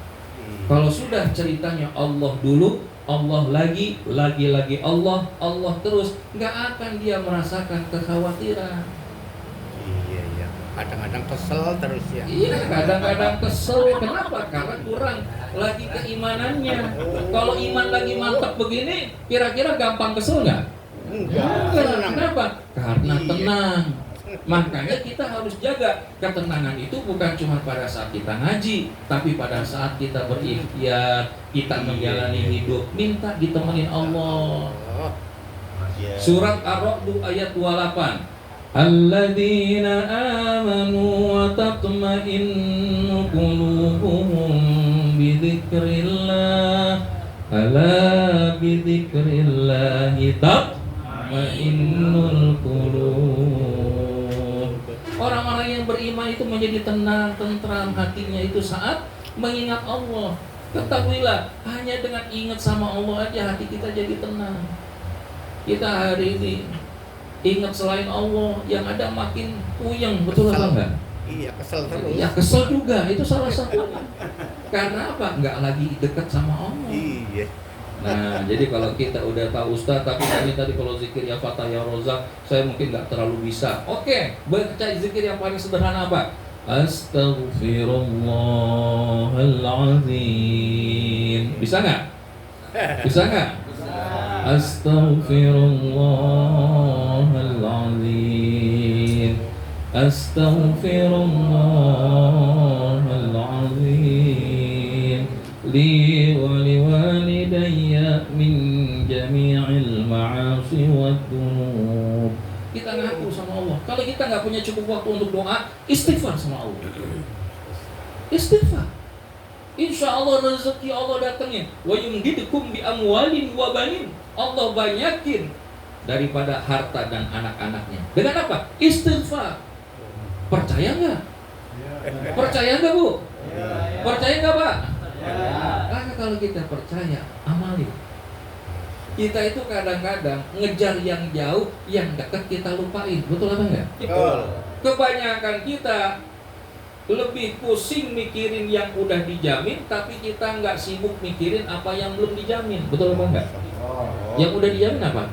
[SPEAKER 1] Kalau sudah ceritanya Allah dulu, Allah lagi Allah, Allah terus, nggak akan dia merasakan kekhawatiran.
[SPEAKER 2] Iya. Kadang-kadang kesel terus ya.
[SPEAKER 1] Iya, kadang-kadang kesel. Kenapa? Karena kurang lagi keimanannya. Kalau iman lagi mantap begini, kira-kira gampang kesel nggak?
[SPEAKER 2] Enggak.
[SPEAKER 1] Kenapa? Karena
[SPEAKER 2] Iya.
[SPEAKER 1] tenang. Makanya kita harus jaga ketenangan itu bukan cuma pada saat kita ngaji, tapi pada saat kita berikhtiar, kita menjalani hidup, minta ditemenin Allah. Surat Ar-Ra'd ayat 28. Alladzina amanu wa tatma'innu qulubuhum bi dzikrillah. Ala bi dzikrillah tatma'innul qulub. Orang-orang yang beriman itu menjadi tenang, tentram hatinya itu saat mengingat Allah. Ketahuilah, hanya dengan ingat sama Allah aja hati kita jadi tenang. Kita hari ini ingat selain Allah, yang ada makin puyeng, betul apa enggak?
[SPEAKER 2] Iya, kesel terus.
[SPEAKER 1] Ya kesel juga, itu salah satunya. Karena apa? Enggak lagi dekat sama Allah.
[SPEAKER 2] Iya.
[SPEAKER 1] Nah, jadi kalau kita udah tahu Ustaz, tapi tadi kalau zikir ya Fatah ya Rozak, saya mungkin nggak terlalu bisa. Oke, baca zikir yang paling sederhana apa? Astaghfirullahaladzim. Bisa nggak? Bisa nggak? Astaghfirullahaladzim. Astaghfirullahaladzim. Li wa liwalidayya min jami'il ma'asi wad-dunub. Kita ngaku sama Allah. Kalau kita nggak punya cukup waktu untuk doa, istighfar sama Allah. Istighfar. Insya Allah rezeki Allah datangin. Wa yumdidukum bi amwalin wa banin. Allah banyakin daripada harta dan anak-anaknya. Dengan apa? Istighfar. Percaya nggak? Percaya nggak Bu? Percaya nggak Pak? Karena kalau kita percaya, amali. Kita itu kadang-kadang ngejar yang jauh, yang dekat kita lupain. Betul apa enggak?
[SPEAKER 2] Betul.
[SPEAKER 1] Kebanyakan kita lebih pusing mikirin yang udah dijamin, tapi kita nggak sibuk mikirin apa yang belum dijamin. Betul apa enggak? Yang udah dijamin apa?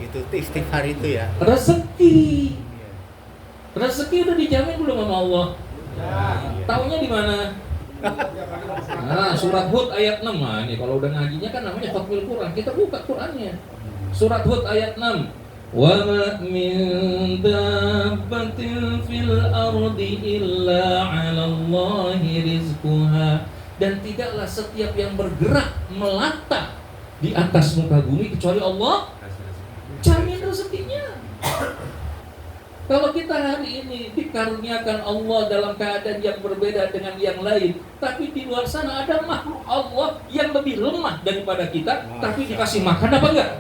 [SPEAKER 2] Itu istighfar itu ya.
[SPEAKER 1] Rezeki. Rezeki udah dijamin belum sama Allah? Taunya di mana? Nah, surat Hud ayat 6. Nah, ini kalau udah ngajinya kan namanya khatmil Quran. Kita buka Qurannya. Surat Hud ayat 6. Wa ma min dabbatin fil ardi illa 'ala Allahi rizquha. Dan tidaklah setiap yang bergerak melata di atas muka bumi kecuali Allah jamin rezekinya. Kalau kita hari ini dikaruniakan Allah dalam keadaan yang berbeda dengan yang lain, tapi di luar sana ada makhluk Allah yang lebih lemah daripada kita, tapi dikasih makan apa enggak?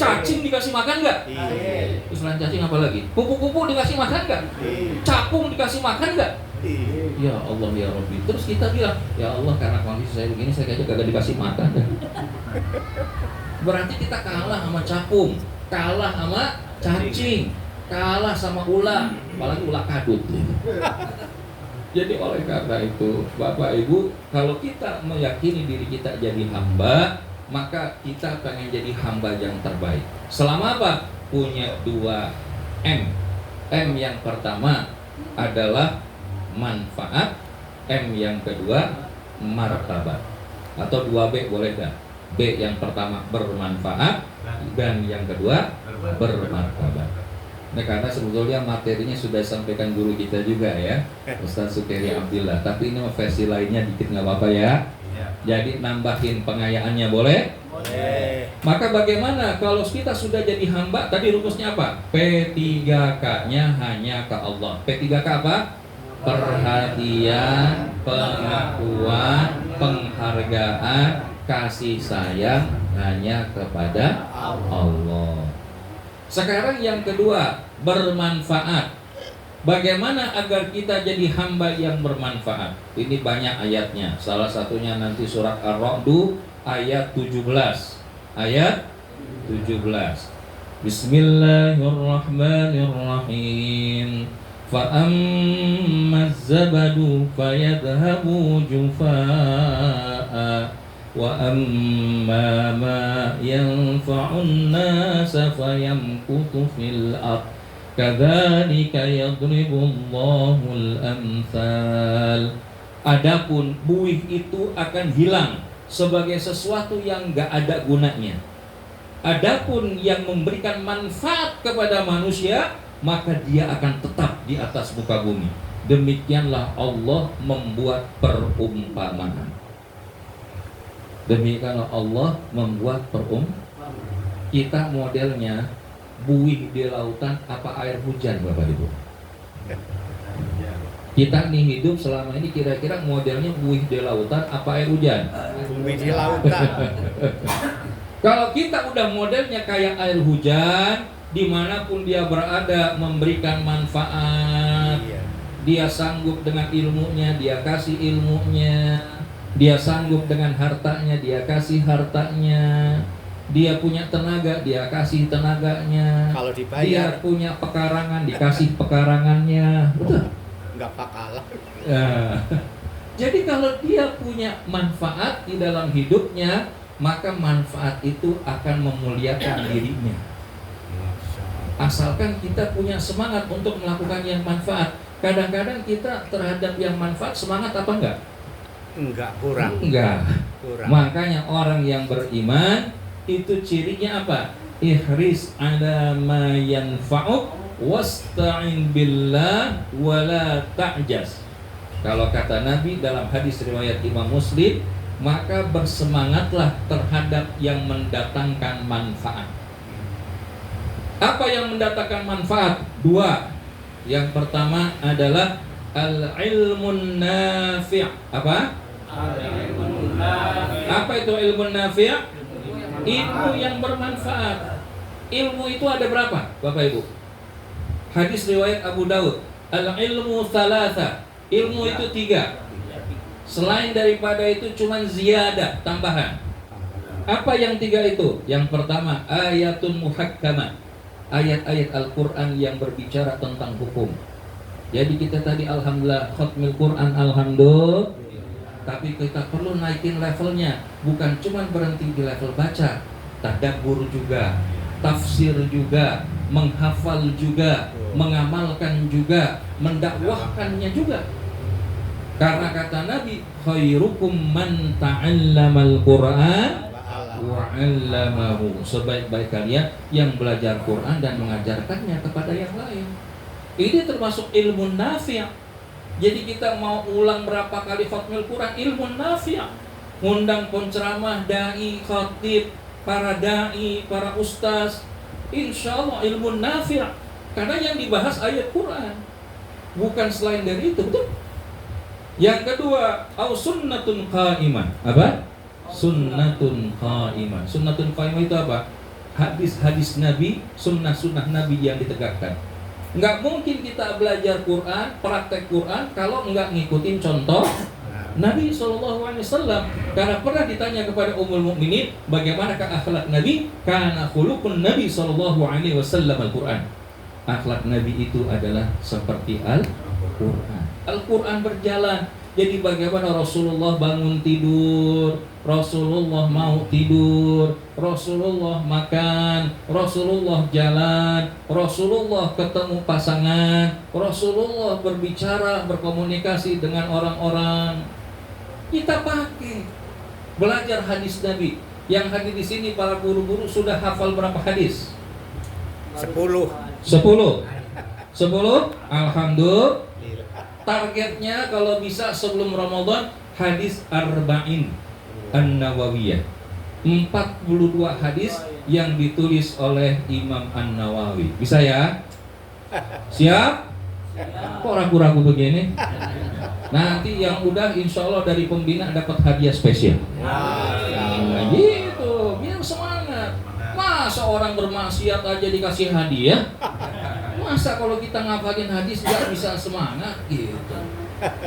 [SPEAKER 1] Cacing dikasih makan enggak? Selain cacing apa lagi? Kupu-kupu dikasih makan enggak? Capung dikasih makan enggak? Ya Allah ya Rabbi. Terus kita bilang, ya Allah karena kondisi saya begini, saya kayaknya kagak dikasih makan. Berarti kita kalah sama capung, kalah sama cacing, kalah sama ular, apalagi ular kadut. Jadi oleh karena itu, Bapak Ibu, kalau kita meyakini diri kita jadi hamba, maka kita pengen jadi hamba yang terbaik. Selama apa? Punya 2 M. M yang pertama adalah manfaat, M yang kedua martabat. Atau 2B boleh dah. B yang pertama bermanfaat dan yang kedua bermartabat. Nah, karena sebetulnya materinya sudah disampaikan guru kita juga ya, Ustaz Sukeri Abdillah. Tapi ini versi lainnya dikit nggak apa-apa ya. Jadi nambahin pengayaannya boleh?
[SPEAKER 2] Boleh.
[SPEAKER 1] Maka bagaimana kalau kita sudah jadi hamba? Tadi rumusnya apa? P3K-nya hanya ke Allah. P3K apa? Perhatian, pengakuan, penghargaan, kasih sayang hanya kepada Allah. Sekarang yang kedua, bermanfaat. Bagaimana agar kita jadi hamba yang bermanfaat? Ini banyak ayatnya. Salah satunya nanti surat Ar-Ra'd ayat 17. Ayat 17. Bismillahirrahmanirrahim. Fa amma az-zabadu fayadhhabu jufaa'a wa amma ma yanfa'un nasa fayamkutu fil ardh kadzalika yadribullahul amsal. Adapun buih itu akan hilang sebagai sesuatu yang gak ada gunanya. Adapun yang memberikan manfaat kepada manusia, maka dia akan tetap di atas muka bumi. Demikianlah Allah membuat perumpamaan. Demikianlah Allah membuat perumpamaan. Kita modelnya buih di lautan apa air hujan, Bapak Ibu? Kita nih hidup selama ini kira-kira modelnya buih di lautan apa air hujan?
[SPEAKER 2] Buih di lautan.
[SPEAKER 1] Kalau kita udah modelnya kayak air hujan, dimanapun dia berada memberikan manfaat, dia sanggup dengan ilmunya, dia kasih ilmunya, dia sanggup dengan hartanya, dia kasih hartanya, dia punya tenaga, dia kasih tenaganya.
[SPEAKER 2] Kalau dibayar,
[SPEAKER 1] dia punya pekarangan, dikasih pekarangannya. Betul?
[SPEAKER 2] Nggak bakalan.
[SPEAKER 1] Jadi kalau dia punya manfaat di dalam hidupnya, maka manfaat itu akan memuliakan dirinya. Asalkan kita punya semangat untuk melakukan yang manfaat. Kadang-kadang kita terhadap yang manfaat semangat apa enggak?
[SPEAKER 2] Enggak, kurang.
[SPEAKER 1] Enggak.
[SPEAKER 2] Kurang.
[SPEAKER 1] Makanya orang yang beriman itu cirinya apa? Ihris ala ma yanfa'uk wasta'in billah wala ta'jas. Kalau kata Nabi dalam hadis riwayat Imam Muslim, maka bersemangatlah terhadap yang mendatangkan manfaat. Apa yang mendatangkan manfaat? Dua. Yang pertama adalah al-ilmun nafi'. Apa? Al-ilmun nafi'. Apa itu ilmun nafi'? Ilmu yang bermanfaat. Ilmu itu ada berapa, Bapak Ibu? Hadis riwayat Abu Daud, al-ilmu thalatha. Ilmu itu 3. Selain daripada itu cuma ziyadah, tambahan. Apa yang 3 itu? Yang pertama, ayatun muhakkamah. Ayat-ayat Al-Quran yang berbicara tentang hukum. Jadi kita tadi alhamdulillah khatmil Quran, alhamdulillah. Tapi kita perlu naikin levelnya. Bukan cuma berhenti di level baca, tadabbur juga, tafsir juga, menghafal juga, mengamalkan juga, mendakwahkannya juga. Karena kata Nabi, khairukum man ta'allamal Qur'an wa 'allamahu. Sebaik-baik kalian yang belajar Quran dan mengajarkannya kepada yang lain. Ini termasuk ilmu nafi'. Jadi kita mau ulang berapa kali khatmil Quran, ilmu nafi'. Ngundang penceramah, dai, khatib, para dai, para ustaz, insyaallah ilmu nafi'. Karena yang dibahas ayat Quran, bukan selain dari itu, betul? Yang kedua, au sunnatun qa'imah. Apa? Sunnatun qa'imah. Sunnatun qa'imah itu apa? Hadis-hadis Nabi, sunnah-sunnah Nabi yang ditegakkan. Enggak mungkin kita belajar Quran, praktek Quran kalau enggak ngikutin contoh Nabi SAW. Karena pernah ditanya kepada Ummul Mukminin, bagaimanakah akhlak Nabi? Kana khuluqun Nabi SAW Al-Quran. Akhlak Nabi itu adalah seperti Al-Quran. Al-Quran berjalan. Jadi bagaimana Rasulullah bangun tidur, Rasulullah mau tidur, Rasulullah makan, Rasulullah jalan, Rasulullah ketemu pasangan, Rasulullah berbicara, berkomunikasi dengan orang-orang. Kita pakai belajar hadis Nabi. Yang hadir di sini para guru-guru sudah hafal berapa hadis?
[SPEAKER 2] 10.
[SPEAKER 1] 10. Alhamdulillah. Targetnya kalau bisa sebelum Ramadan hadis Arba'in An-Nawawiyah. 42 hadis yang ditulis oleh Imam An-Nawawi. Bisa ya? Siap? Kok ragu-ragu begini? Nanti yang udah insya Allah dari pembina dapat hadiah spesial. Nah, gitu, biar semangat. Masa orang bermaksiat aja dikasih hadiah? Masa kalau kita ngapalin hadis nggak bisa semangat gitu?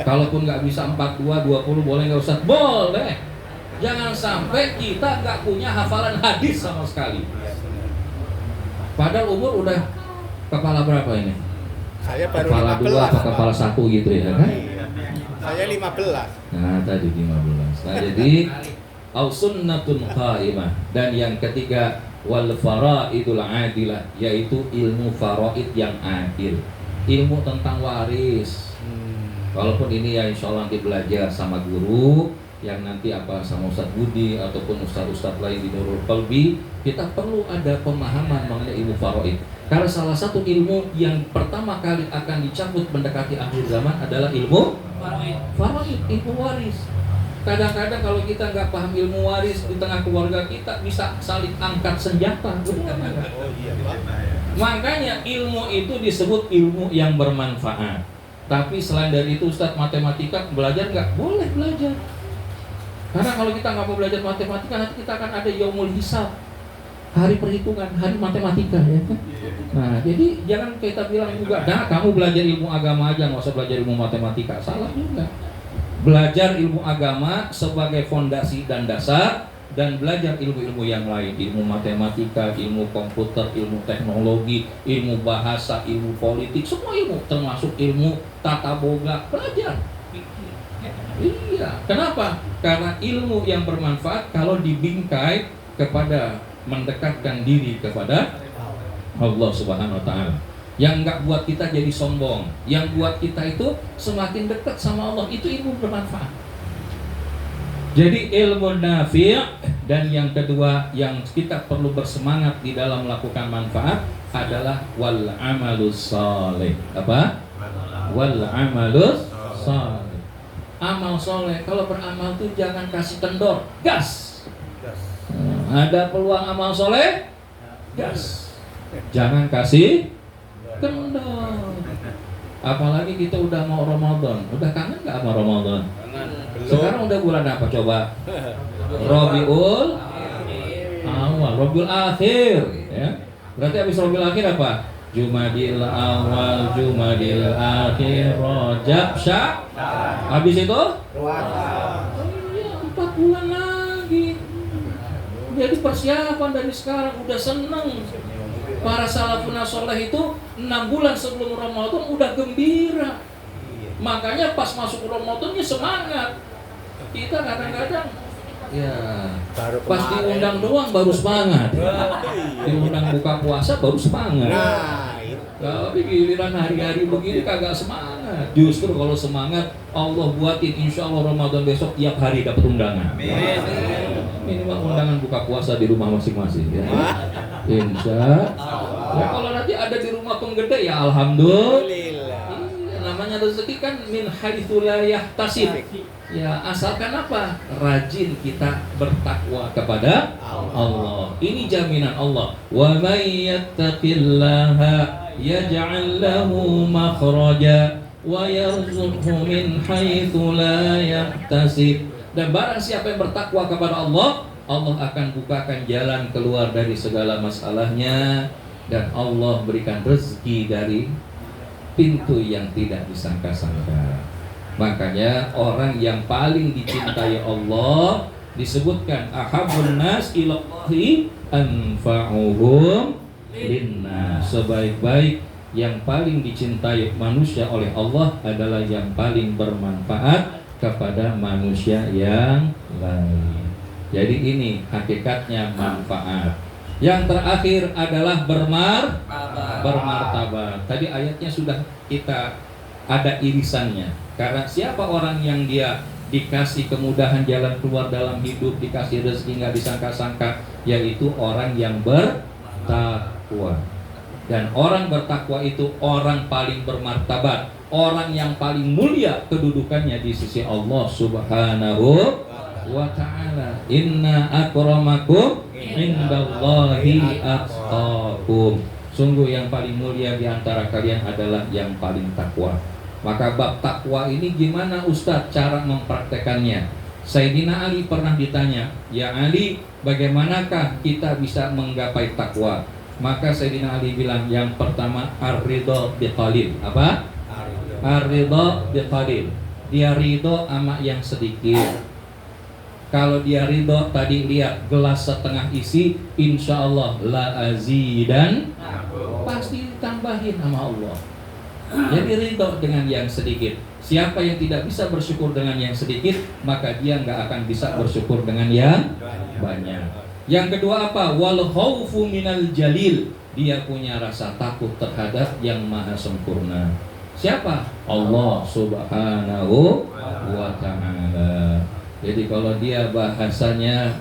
[SPEAKER 1] Kalaupun nggak bisa 42, 20 boleh nggak Ustaz? Boleh. Jangan sampai kita nggak punya hafalan hadis sama sekali. Padahal umur udah kepala berapa ini?
[SPEAKER 2] Saya baru
[SPEAKER 1] Kepala
[SPEAKER 2] 15.
[SPEAKER 1] 2 atau kepala 1 gitu ya kan?
[SPEAKER 2] Iya. Saya 15.
[SPEAKER 1] Nah tadi 15. Nah jadi sunnatun qaimah. Dan yang ketiga wal faraidul adilah, yaitu ilmu faraid yang adil. Ilmu tentang waris. Walaupun ini ya insya Allah nanti belajar sama guru, yang nanti apa sama Ustadz Budi ataupun Ustadz-Ustadz lain di Nurul Qalbi, kita perlu ada pemahaman mengenai ilmu faraid. Karena salah satu ilmu yang pertama kali akan dicabut mendekati akhir zaman adalah ilmu faraid, ilmu waris. Kadang-kadang kalau kita nggak paham ilmu waris di tengah keluarga kita bisa saling angkat senjata, benar nggak? Makanya ilmu itu disebut ilmu yang bermanfaat. Tapi selain dari itu Ustadz, matematika belajar nggak? Boleh belajar. Karena kalau kita nggak mau belajar matematika, nanti kita akan ada yaumul hisab, hari perhitungan, hari matematika ya kan? Nah jadi jangan kita bilang juga, nah kamu belajar ilmu agama aja, nggak usah belajar ilmu matematika. Salah juga. Belajar ilmu agama sebagai fondasi dan dasar, dan belajar ilmu-ilmu yang lain, ilmu matematika, ilmu komputer, ilmu teknologi, ilmu bahasa, ilmu politik, semua ilmu, termasuk ilmu tata boga, belajar. Iya, kenapa? Karena ilmu yang bermanfaat kalau dibingkai kepada mendekatkan diri kepada Allah Subhanahu wa Ta'ala. Yang enggak buat kita jadi sombong, yang buat kita itu semakin dekat sama Allah, itu ilmu bermanfaat. Jadi ilmu nafi'. Dan yang kedua yang kita perlu bersemangat di dalam melakukan manfaat adalah wal amalus saleh. Apa? Wal amalus saleh. Amal soleh, kalau beramal tuh jangan kasih kendor, gas. Ada peluang amal soleh, gas. Jangan kasih kendor. Apalagi kita udah mau Ramadan, udah kangen nggak sama Ramadan? Sekarang udah bulan apa coba? Rabiul awal, Rabiul akhir, ya. Berarti habis Rabiul akhir apa? Jumadil awal, Jumadil akhir, Rajab, Sya'ban. Habis itu? Iya, 4 bulan lagi. Jadi persiapan dari sekarang udah seneng. Para salafun saleh itu 6 bulan sebelum Ramadan udah gembira. Makanya pas masuk Ramadannya semangat. Kita kadang-kadang ya pas diundang doang baru semangat. Diundang buka puasa baru semangat. Tapi giliran hari-hari begini kagak semangat. Justru kalau semangat Allah buatin insya Allah Ramadan besok tiap hari dapat undangan. Minimal undangan buka puasa di rumah masing-masing ya. Insya Allah. Ya kalau nanti ada di rumah penggede ya alhamdulillah. Namanya rezeki kan min haitsu la yahtasib. Ya asalkan apa? Rajin kita bertakwa kepada Allah. Ini jaminan Allah. Wa may yattaqillaha yaj'al lahu makhraja wa yarzuqhu min haitsu la yahtasib. Dan barang siapa yang bertakwa kepada Allah, Allah akan bukakan jalan keluar dari segala masalahnya, dan Allah berikan rezeki dari pintu yang tidak disangka-sangka. Makanya orang yang paling dicintai Allah disebutkan ahabbun nas ilallahi anfa'uhum linnas. Sebaik-baik yang paling dicintai manusia oleh Allah adalah yang paling bermanfaat kepada manusia yang lain. Jadi ini hakikatnya manfaat. Yang terakhir adalah bermartabat. Tadi ayatnya sudah kita ada irisannya. Karena siapa orang yang dia dikasih kemudahan jalan keluar dalam hidup, dikasih rezeki nggak disangka-sangka, yaitu orang yang bertakwa. Dan orang bertakwa itu orang paling bermartabat, orang yang paling mulia kedudukannya di sisi Allah Subhanahu wa ta'ala. Inna akramakum indallahi atqakum. Sungguh yang paling mulia di antara kalian adalah yang paling takwa. Maka bab takwa ini gimana Ustadz cara mempraktekannya? Sayyidina Ali pernah ditanya, ya Ali, bagaimanakah kita bisa menggapai takwa? Maka Sayyidina Ali bilang, yang pertama ar-ridha biqalil. Apa? Ar-ridha biqalil. Dia ridho sama yang sedikit.
[SPEAKER 3] Kalau dia ridho, tadi lihat gelas setengah isi, insya Allah la azidan, pasti ditambahin sama Allah. Jadi ridho dengan yang sedikit. Siapa yang tidak bisa bersyukur dengan yang sedikit, maka dia nggak akan bisa bersyukur dengan yang banyak. Yang kedua apa? Wal khaufu minal jalil. Dia punya rasa takut terhadap yang maha sempurna. Siapa? Allah subhanahu wa ta'ala. Jadi kalau dia bahasanya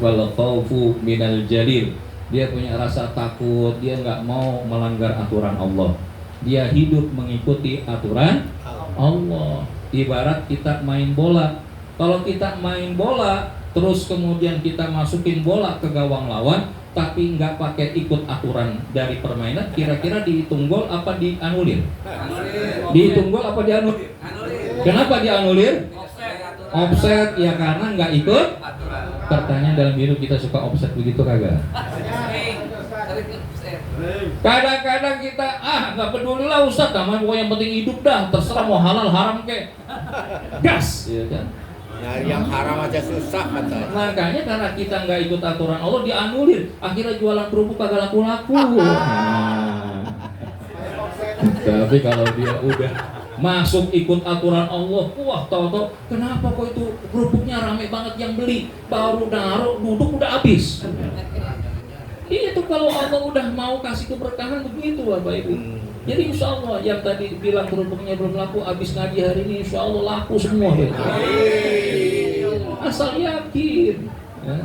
[SPEAKER 3] wal khaufu minal jalil, dia punya rasa takut, dia nggak mau melanggar aturan Allah. Dia hidup mengikuti aturan Allah. Ibarat kita main bola. Kalau kita main bola, terus kemudian kita masukin bola ke gawang lawan, tapi nggak pakai ikut aturan dari permainan, kira-kira dihitung gol apa dianulir? Dihitung gol apa dianulir? Kenapa dianulir? Offset, ya karena nggak ikut. Pertanyaan dalam hidup, kita suka offset begitu kagak? Kadang-kadang kita nggak peduli lah Ustaz, namanya pokoknya yang penting hidup dah, terserah mau halal haram kek, gas, ya kan?
[SPEAKER 2] Nah, yang haram aja susah katanya.
[SPEAKER 3] Makanya karena kita nggak ikut aturan Allah, dianulir, akhirnya jualan kerupuk kagak laku-laku. Tapi kalau dia udah masuk ikut aturan Allah, wah tahu-tahu kenapa kok itu kerupuknya rame banget yang beli, baru naruh duduk udah habis. Itu kalau Allah udah mau kasih keberkahan begitu Bapak Ibu. Jadi insya Allah yang tadi bilang kerupuknya belum laku, habis ngaji hari ini insya Allah laku semua. Asal yakin. Ya.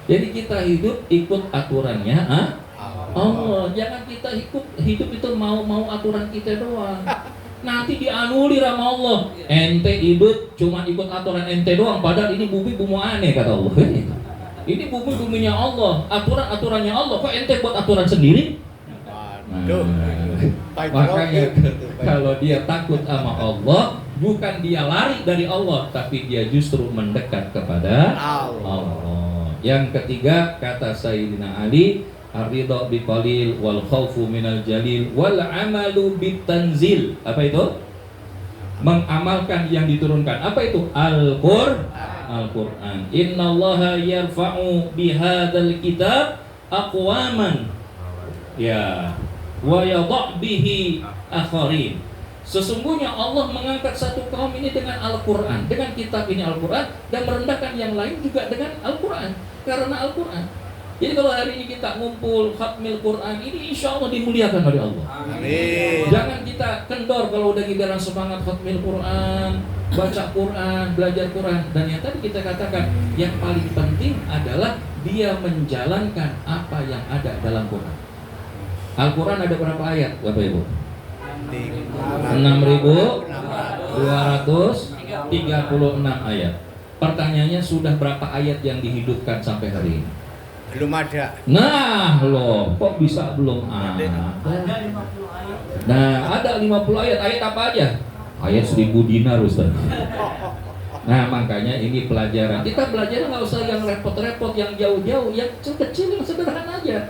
[SPEAKER 3] Jadi kita hidup ikut aturannya Allah. Jangan kita hidup itu mau aturan kita doang. Nanti dianulir sama Allah. Ente hidup cuma ikut aturan ente doang, padahal ini bumi aneh kata Allah. Ini bumi-buminya Allah, aturan-aturannya Allah. Kok ente buat aturan sendiri? Makanya kalau dia takut sama Allah, bukan dia lari dari Allah, tapi dia justru mendekat kepada Allah. Yang ketiga, kata Sayyidina Ali, ar-ridha biqalil wal khaufu minal jalil wal amalu bitanzil. Apa itu? Mengamalkan yang diturunkan. Apa itu? Al-Qur'an. Innallaha yarfa'u bihadzal kitab aqwaman. Ya, wa yadha' bihi akharin. Sesungguhnya Allah mengangkat satu kaum ini dengan Al-Qur'an, dengan kitab ini Al-Qur'an, dan merendahkan yang lain juga dengan Al-Qur'an, karena Al-Qur'an. Jadi kalau hari ini kita ngumpul khatmil Quran, ini insya Allah dimuliakan oleh Allah. Amin. Jangan kita kendor kalau udah giliran semangat khatmil Quran, baca Quran, belajar Quran. Dan yang tadi kita katakan, yang paling penting adalah dia menjalankan apa yang ada dalam Quran. Al-Quran ada berapa ayat Bapak Ibu? 6.236 ayat. Pertanyaannya, sudah berapa ayat yang dihidupkan sampai hari ini?
[SPEAKER 2] Belum ada.
[SPEAKER 3] Nah loh, kok bisa belum ada? Nah, ada 50 ayat. Ayat apa aja? Ayat 1000 dinar Ustaz. Nah, makanya ini pelajaran. Kita belajar nggak usah yang repot-repot, yang jauh-jauh, yang kecil-kecil, yang sederhana aja.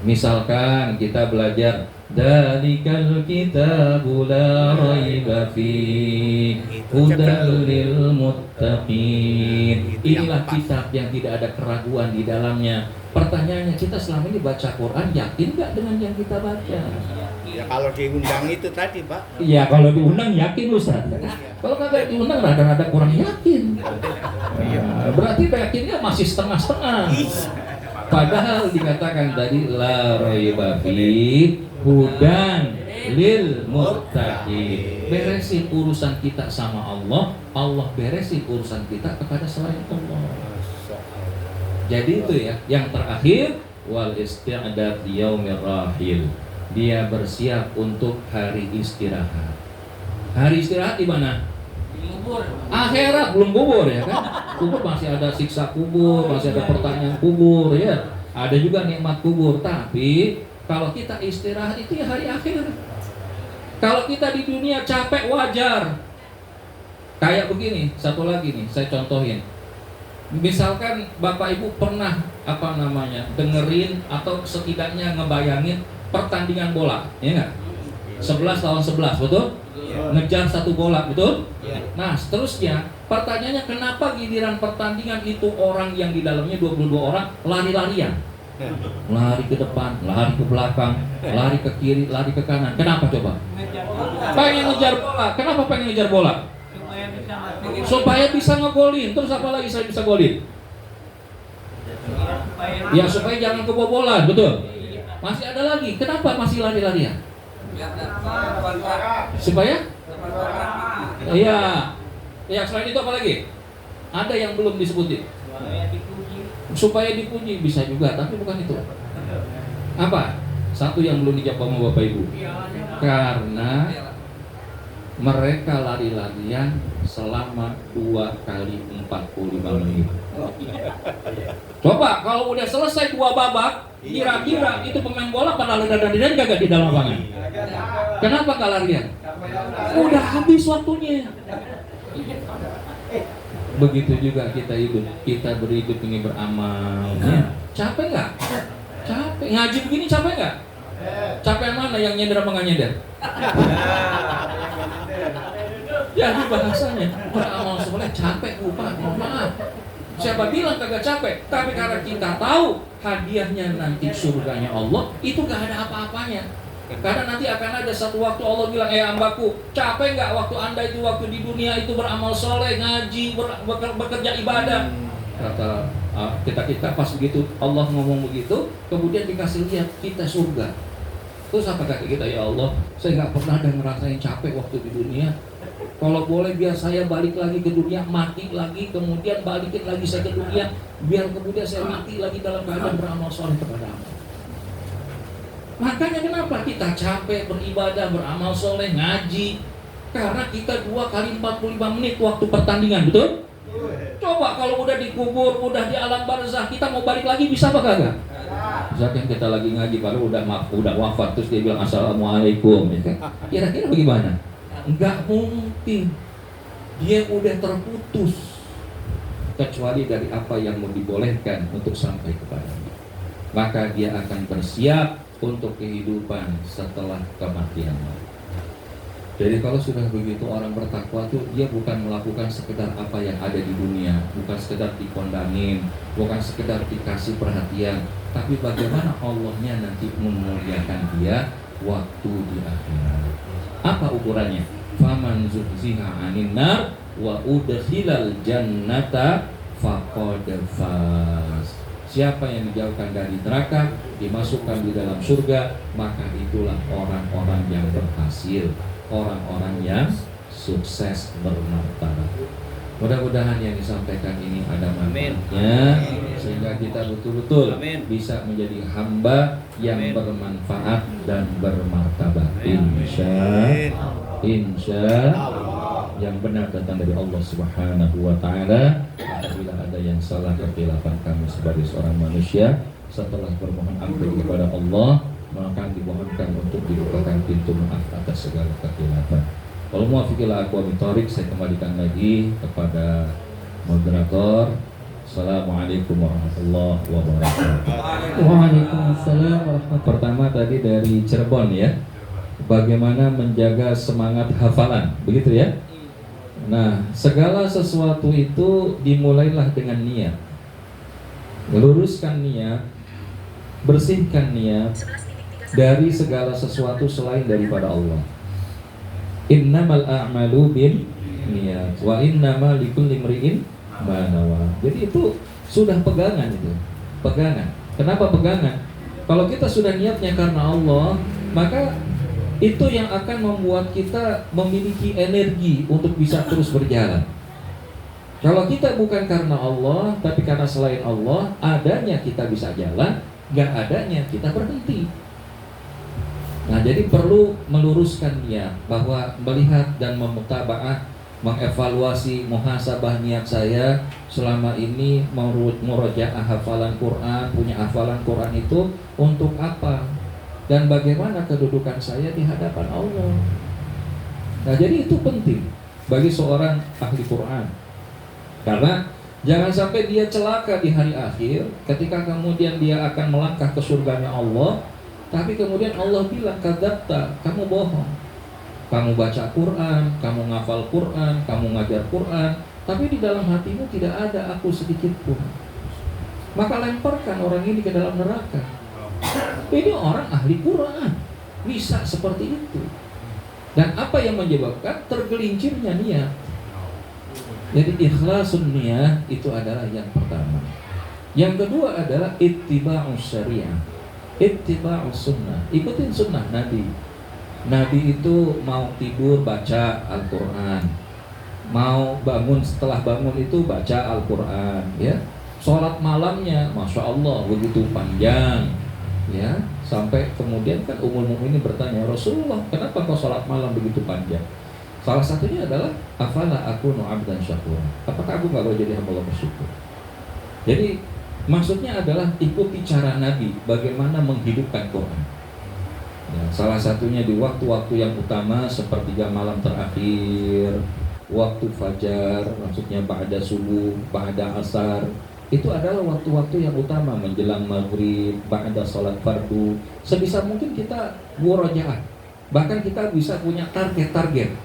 [SPEAKER 3] Misalkan kita belajar Dalikal kitabu la raiba fihi hudal lil muttaqin. Inilah kitab yang tidak ada keraguan di dalamnya. Pertanyaannya, kita selama ini baca Quran yakin nggak dengan yang kita baca?
[SPEAKER 2] Ya kalau diundang itu tadi Pak.
[SPEAKER 3] Iya kalau diundang yakin Ustaz. Kalau kagak diundang rada-rada kurang yakin. Berarti yakinnya masih setengah-setengah. Padahal dikatakan tadi la raiba fihi hudan lil muttaqin. Beresin urusan kita sama Allah, Allah beresin urusan kita kepada selain Allah. Jadi itu ya. Yang terakhir, wal isti'dad yaumir rahil. Dia bersiap untuk hari istirahat. Hari istirahat di mana? Kubur. Akhirat belum kubur ya kan? Kubur masih ada siksa kubur, masih ada pertanyaan kubur ya. Ada juga nikmat kubur, tapi kalau kita istirahat itu ya hari akhir. Kalau kita di dunia capek wajar. Kayak begini, satu lagi nih, saya contohin. Misalkan Bapak Ibu pernah dengerin atau setidaknya ngebayangin pertandingan bola, ya nggak? 11 lawan 11, betul? Ngejar satu bola, betul?
[SPEAKER 2] Iya.
[SPEAKER 3] Nah, seterusnya pertanyaannya, kenapa giliran pertandingan itu orang yang di dalamnya 22 orang lari-larian? Lari ke depan, lari ke belakang, lari ke kiri, lari ke kanan. Kenapa coba? Pengen ngejar bola. Kenapa pengen ngejar bola? Supaya bisa ngegolin. Terus apa lagi saya bisa golin? Ya supaya jangan kebobolan, betul? Masih ada lagi. Kenapa masih lari-larian? Supaya? Iya. Ya selain itu apa lagi? Ada yang belum disebutin. Supaya dipuji, bisa juga, tapi bukan itu. Apa? Satu yang belum dijawab sama Bapak Ibu. Karena mereka lari-larian selama 2 kali 45 menit. Coba kalau udah selesai 2 babak, kira-kira itu pemain bola pada lari-larian kagak di dalam lapangan? Kenapa gak larian? Udah habis waktunya. Begitu juga kita hidup, kita berhidup ini beramal. Ya. Capek nggak? Capek. Ngaji begini capek nggak? Capek yang mana? Yang nyender apa nggak nyender? Jadi bahasanya beramal soleh capek, lupa, maaf. Siapa bilang kagak capek? Tapi karena kita tahu hadiahnya nanti surganya Allah, itu gak ada apa-apanya. Karena nanti akan ada satu waktu Allah bilang, hambaku, capek nggak waktu anda itu waktu di dunia itu beramal soleh, ngaji, bekerja ibadah? Kata kita pas begitu Allah ngomong begitu, kemudian dikasih lihat kita surga. Terus apa kata kita? Ya Allah, saya nggak pernah ada ngerasain capek waktu di dunia. Kalau boleh biar saya balik lagi ke dunia, mati lagi, kemudian balikin lagi saya ke dunia, biar kemudian saya mati lagi dalam keadaan beramal soleh kepada Allah. Makanya kenapa kita capek beribadah, beramal soleh, ngaji? Karena kita 2 kali 45 menit waktu pertandingan, betul? Coba kalau udah dikubur, udah di alam barzah, kita mau balik lagi bisa apa kagak? Misalkan kita lagi ngaji, baru udah wafat, terus dia bilang assalamualaikum, kira-kira bagaimana? Enggak mungkin. Dia udah terputus, kecuali dari apa yang mau dibolehkan untuk sampai kepadanya. Maka dia akan bersiap untuk kehidupan setelah kematian. Jadi kalau sudah begitu orang bertakwa tuh dia bukan melakukan sekedar apa yang ada di dunia, bukan sekedar dikondangin, bukan sekedar dikasih perhatian, tapi bagaimana Allahnya nanti memuliakan dia waktu di akhirat. Apa ukurannya? Faman zuhziha 'anil nar wa udkhilal jannata faqad faz. Siapa yang dijauhkan dari neraka, dimasukkan di dalam surga, maka itulah orang-orang yang berhasil, orang-orang yang sukses bermartabat. Mudah-mudahan yang disampaikan ini ada manfaatnya, sehingga kita betul-betul bisa menjadi hamba yang bermanfaat dan bermartabat. Insya yang benar datang dari Allah Subhanahu wa Ta'ala. Apabila ada yang salah, kekhilafan kami sebagai seorang manusia, setelah bermohon ampun kepada Allah, maka dimohonkan untuk dibukakan pintu maaf atas segala kekhilafan. Kalau muwafiqillah aku Tarik, saya kembalikan lagi kepada moderator. Assalamualaikum warahmatullahi wabarakatuh.
[SPEAKER 4] Waalaikumsalam warahmatullahi.
[SPEAKER 1] Pertama tadi dari Cirebon ya, bagaimana menjaga semangat hafalan, begitu ya? Nah, segala sesuatu itu dimulailah dengan niat. Luruskan niat, bersihkan niat dari segala sesuatu selain daripada Allah. Innamal a'malu bin niat wa innamal likulli imri'in ma nawa. Jadi itu sudah pegangan itu. Pegangan. Kenapa pegangan? Kalau kita sudah niatnya karena Allah, maka itu yang akan membuat kita memiliki energi untuk bisa terus berjalan. Kalau kita bukan karena Allah, tapi karena selain Allah, adanya kita bisa jalan, gak adanya kita berhenti. Nah, jadi perlu meluruskan niat, bahwa melihat dan memutabaah, mengevaluasi, muhasabah niat saya selama ini murojaah hafalan Quran, punya hafalan Quran itu untuk apa? Dan bagaimana kedudukan saya di hadapan Allah. Nah, jadi itu penting bagi seorang ahli Quran. Karena jangan sampai dia celaka di hari akhir, ketika kemudian dia akan melangkah ke surganya Allah,
[SPEAKER 3] Tapi kemudian Allah bilang, kadzabta, kamu bohong. Kamu baca Quran, kamu ngafal Quran, kamu ngajar Quran, tapi di dalam hatimu tidak ada aku sedikit pun. Maka lemparkan orang ini ke dalam neraka. Ini orang ahli Quran, bisa seperti itu. Dan apa yang menyebabkan tergelincirnya niat? Jadi ikhlasun niat itu adalah yang pertama. Yang kedua adalah ittiba'us syariah, ittiba'us sunnah, ikutin sunnah Nabi. Nabi itu mau tidur baca Al-Quran, mau bangun, setelah bangun itu baca Al-Quran, ya. Sholat malamnya, masya Allah, begitu panjang, ya. Sampai kemudian kan Ummul Mukminin bertanya, Rasulullah, kenapa kau sholat malam begitu panjang? Salah satunya adalah, afala akunu abdan syakur. Apakah aku nggak boleh jadi hamba Allah bersyukur? Jadi maksudnya adalah ikuti cara Nabi, bagaimana menghidupkan Quran. Ya, salah satunya di waktu-waktu yang utama, sepertiga malam terakhir, waktu fajar, maksudnya ba'da subuh, ba'da asar. Itu adalah waktu-waktu yang utama, menjelang maghrib, ba'da sholat fardu. Sebisa mungkin kita murojaah. Bahkan kita bisa punya target-target.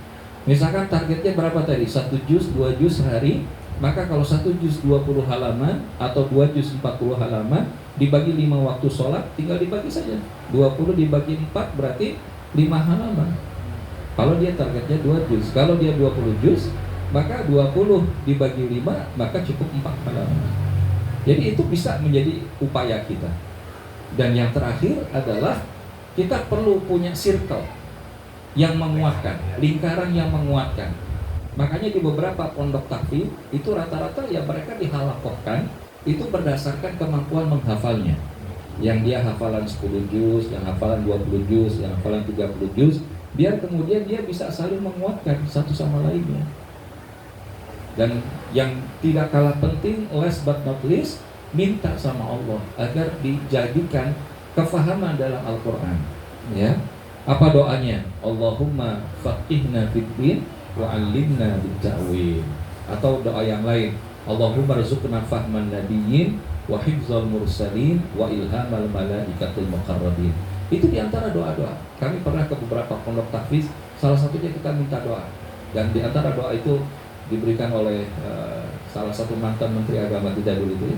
[SPEAKER 3] Misalkan targetnya berapa tadi? 1 juz, 2 juz sehari. Maka kalau 1 juz 20 halaman atau 2 juz 40 halaman, dibagi 5 waktu sholat, tinggal dibagi saja. 20 dibagi 4 berarti 5 halaman. Kalau dia targetnya 2 juz, kalau dia 20 juz, maka 20 dibagi 5 maka cukup 4 halaman. Jadi itu bisa menjadi upaya kita. Dan yang terakhir adalah kita perlu punya circle yang menguatkan, lingkaran yang menguatkan. Makanya di beberapa pondok tahfidz itu rata-rata ya mereka dihalakohkan itu berdasarkan kemampuan menghafalnya. Yang dia hafalan 10 juz, yang hafalan 20 juz, yang hafalan 30 juz, biar kemudian dia bisa saling menguatkan satu sama lainnya. Dan yang tidak kalah penting, last but not least, minta sama Allah agar dijadikan kefahaman dalam Al-Quran. Ya, apa doanya? Allahumma faqihna fid din wa 'allimna bit-ta'wil. Atau doa yang lain, Allahumma rzuqna fahman nabiyyin wa hifdzal mursalin wa ilhamal malaikatil muqarrabin. Itu diantara doa-doa. Kami pernah ke beberapa pondok tahfidz, salah satunya kita minta doa. Dan diantara doa itu diberikan oleh salah satu mantan Menteri Agama kita dulu itu.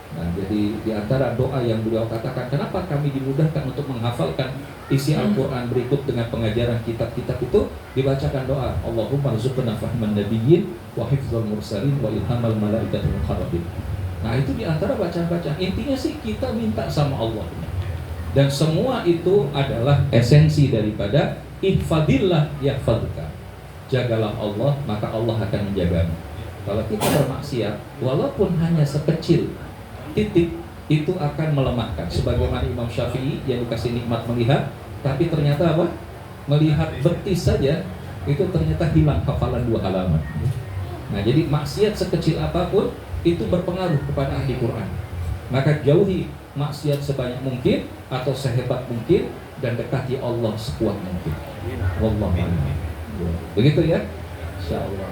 [SPEAKER 3] Nah, jadi di antara doa yang beliau katakan, kenapa kami dimudahkan untuk menghafalkan isi Al-Quran berikut dengan pengajaran kitab-kitab itu, dibacakan doa, Allahumma rzuqna fahman nabiyyin wa hifdzal mursalin wa ilhamal malaikatil muqarrabin. Nah, itu di antara bacaan-bacaan. Intinya sih kita minta sama Allah. Dan semua itu adalah esensi daripada ihfadillah yahfadka. Jagalah Allah, maka Allah akan menjagamu. Kalau kita bermaksiat, walaupun hanya sekecil titik, itu akan melemahkan. Sebagaimana Imam Syafi'i yang dikasih nikmat melihat, tapi ternyata apa? Melihat betis saja, itu ternyata hilang hafalan 2 halaman. Nah, jadi maksiat sekecil apapun itu berpengaruh kepada ahli Quran. Maka jauhi maksiat sebanyak mungkin atau sehebat mungkin, dan dekati Allah sekuat mungkin. Wallahu a'lam. Begitu ya, insyaallah.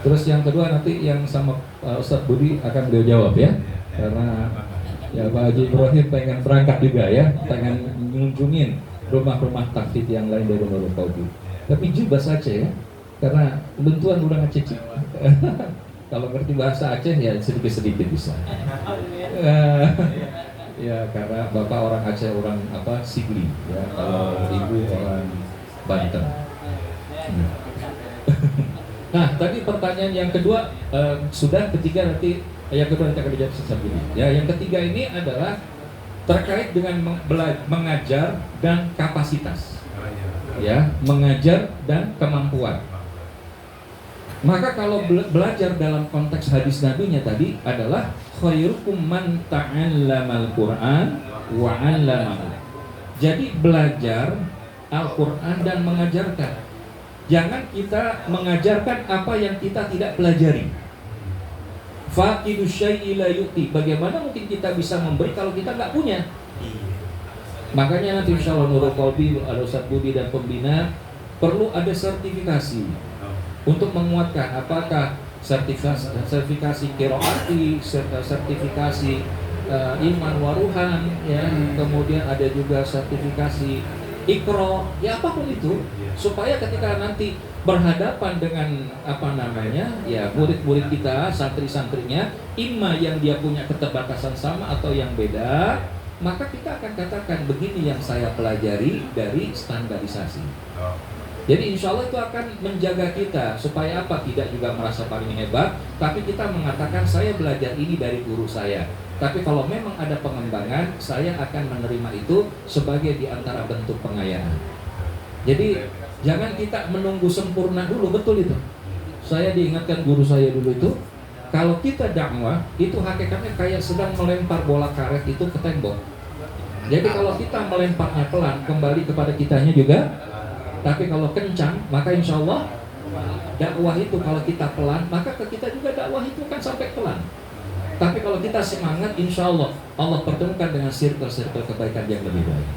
[SPEAKER 3] Terus yang kedua nanti yang sama Ustadz Budi akan beliau jawab ya, karena ya Pak Haji Ibrahim pengen berangkat juga ya, pengen ngunjungin rumah-rumah tahfidz yang lain dari Nurul Qalbi. Tapi juga saja ya, karena bentuan orang Aceh. Kalau ngerti bahasa Aceh ya sedikit-sedikit bisa. Ya karena bapak orang Aceh, orang apa Sigli ya, kalau ibu orang Banten. Nah, tadi pertanyaan yang kedua sudah, ketiga nanti yang kedua nanti akan dijawab sesaat ini. Ya, yang ketiga ini adalah terkait dengan mengajar dan kapasitas. Ya, mengajar dan kemampuan. Maka kalau belajar dalam konteks hadis nabinya tadi adalah khairukum man ta'allamal Qur'an wa 'allamahu. Jadi belajar Al-Quran dan mengajarkan. Jangan kita mengajarkan apa yang kita tidak pelajari. Faqidu syai'i la yu'ti. Bagaimana mungkin kita bisa memberi kalau kita nggak punya? Makanya nanti insyaallah Nurul Qalbi, Ustadz Budi dan pembina perlu ada sertifikasi untuk menguatkan apakah sertifikasi qiraati, sertifikasi iman waruhan, ya, kemudian ada juga sertifikasi Iqra, ya apapun itu, supaya ketika nanti berhadapan dengan ya murid-murid kita, santri-santrinya, imma yang dia punya keterbatasan sama atau yang beda, maka kita akan katakan begini yang saya pelajari dari standarisasi. Jadi insya Allah itu akan menjaga kita supaya apa? Tidak juga merasa paling hebat, tapi kita mengatakan saya belajar ini dari guru saya. Tapi kalau memang ada pengembangan, saya akan menerima itu sebagai diantara bentuk pengayaan. Jadi jangan kita menunggu sempurna dulu, betul itu. Saya diingatkan guru saya dulu itu, kalau kita dakwah itu hakikatnya kayak sedang melempar bola karet itu ke tembok. Jadi kalau kita melemparnya pelan, kembali kepada kitanya juga. Tapi kalau kencang, maka insya Allah dakwah itu kalau kita pelan, maka ke kita juga dakwah itu kan sampai pelan. Tapi kalau kita semangat, insya Allah Allah pertemukan dengan circle-circle kebaikan yang lebih baik.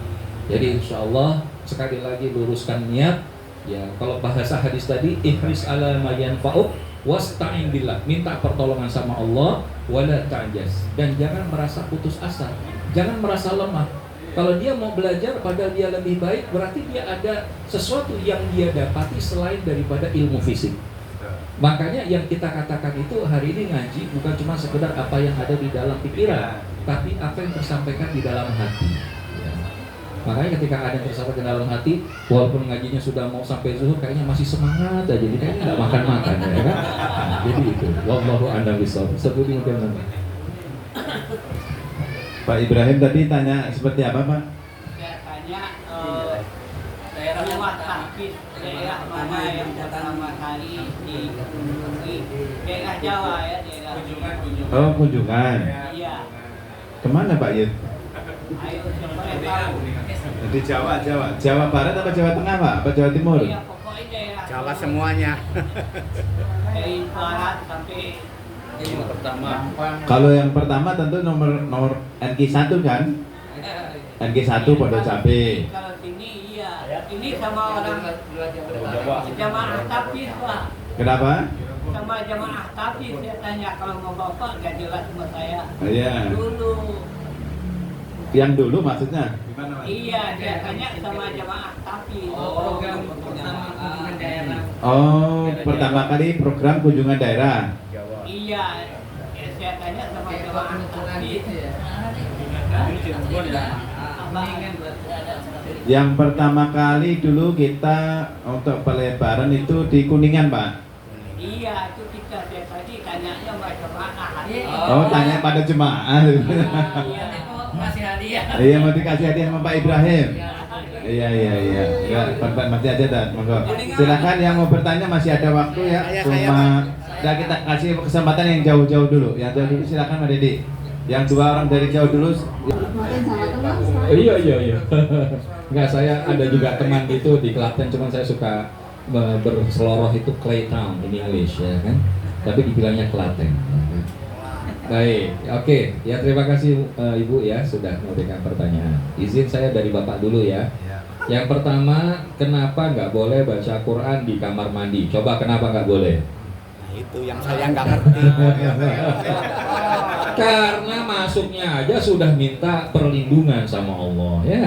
[SPEAKER 3] Jadi insya Allah sekali lagi luruskan niat. Ya, kalau bahasa hadis tadi, ihris ala ma yanfa'uk wasta'in billah, minta pertolongan sama Allah, wala ta'jaz, dan jangan merasa putus asa, jangan merasa lemah. Kalau dia mau belajar padahal dia lebih baik, berarti dia ada sesuatu yang dia dapati selain daripada ilmu fisik. Makanya yang kita katakan itu hari ini ngaji bukan cuma sekedar apa yang ada di dalam pikiran, tapi apa yang tersampaikan di dalam hati. Ya. Makanya ketika ada yang tersampaikan di dalam hati, walaupun ngajinya sudah mau sampai zuhur, kayaknya masih semangat aja, jadi kayaknya nggak makan-makan, ya kan? Nah, jadi itu. Wallahu a'lam bishawab. Seperti mungkin
[SPEAKER 5] Pak Ibrahim tadi tanya seperti apa, Pak?
[SPEAKER 6] Saya tanya daerah rumah sakit, daerah mana yang pertama kali dikunjungi? Daerah Jawa ya, daerah kunjungan.
[SPEAKER 5] Oh, kunjungan.
[SPEAKER 6] Iya.
[SPEAKER 5] Kemana Pak Yud?
[SPEAKER 6] Ayo siapa yang tahu?
[SPEAKER 5] Di Jawa. Jawa Barat apa Jawa Tengah, Pak? Apa Jawa Timur?
[SPEAKER 6] Iya, pokoknya daerah
[SPEAKER 2] Jawa semuanya.
[SPEAKER 6] dari barat sampai
[SPEAKER 3] yang pertama.
[SPEAKER 5] Kalau yang pertama tentu nomor NQ1 kan? NQ1 Pondok Cabe.
[SPEAKER 6] kalau sini iya. Ini sama orang jamaah tapis, Pak.
[SPEAKER 5] Kenapa?
[SPEAKER 6] Sama jamaah tapis saya tanya, kalau mau bapak nggak jelas sama saya.
[SPEAKER 5] Iya.
[SPEAKER 6] Dulu.
[SPEAKER 5] Yang dulu maksudnya? Gimana, Mas?
[SPEAKER 6] Iya, dia tanya sama jamaah tapis. Program pertama kunjungan daerah.
[SPEAKER 5] Oh, pertama kali program kunjungan daerah.
[SPEAKER 6] Iya, saya tanya sama jamaah tapis.
[SPEAKER 5] Yang pertama kali dulu kita untuk pelebaran itu di Kuningan, Pak.
[SPEAKER 6] Iya, itu kita saya tadi tanyanya sama jamaah.
[SPEAKER 5] Oh, tanya pada jemaah.
[SPEAKER 6] Iya, kasih hadiah.
[SPEAKER 5] Iya, mau dikasih hadiah sama Pak Ibrahim. Iya. Ya, Pak masih ada dan monggo. Silakan yang mau bertanya masih ada waktu ya. Cuma kita kasih kesempatan yang jauh-jauh dulu. Yang jauh dulu silakan Mbak Dedi. Yang dua orang dari jauh dulu.
[SPEAKER 3] Iya. Enggak, saya ada juga teman gitu di Klaten, cuman saya suka berseloroh itu Claytown in English ya kan. Tapi dibilangnya Klaten. Baik, oke. Ya terima kasih Ibu ya sudah memberikan pertanyaan. Izin saya dari Bapak dulu ya. Yang pertama, kenapa nggak boleh baca Quran di kamar mandi? Coba kenapa nggak boleh?
[SPEAKER 2] Nah, itu yang saya nggak ngerti.
[SPEAKER 3] Karena masuknya aja sudah minta perlindungan sama Allah ya.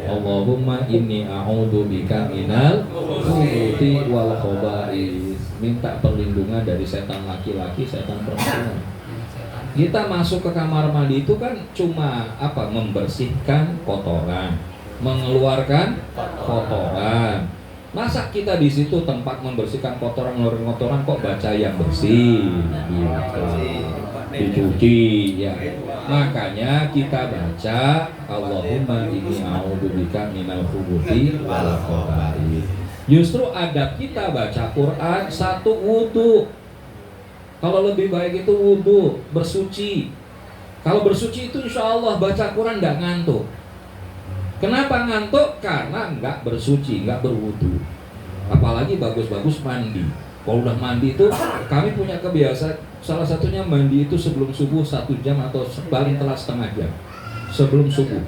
[SPEAKER 3] Allahumma inni a'udzubika minal khubuthi wal khaba'is. Minta perlindungan dari setan laki-laki, setan perempuan. Kita masuk ke kamar mandi itu kan cuma apa? Membersihkan kotoran, mengeluarkan kotoran. Masa kita di situ tempat membersihkan kotoran, mengeluarkan kotoran kok baca yang bersih, gitu. Dicuci ya. Makanya kita baca Allahumma inni a'udzubika minal khubuthi wal khaba'is. Justru adab kita baca Quran satu wudu. Kalau lebih baik itu wudu, bersuci. Kalau bersuci itu insya Allah baca Quran nggak ngantuk. Kenapa ngantuk? Karena nggak bersuci, nggak berwudu. Apalagi bagus-bagus mandi. Kalau udah mandi itu, kami punya kebiasaan. Salah satunya mandi itu sebelum subuh 1 jam atau paling telat setengah jam sebelum subuh.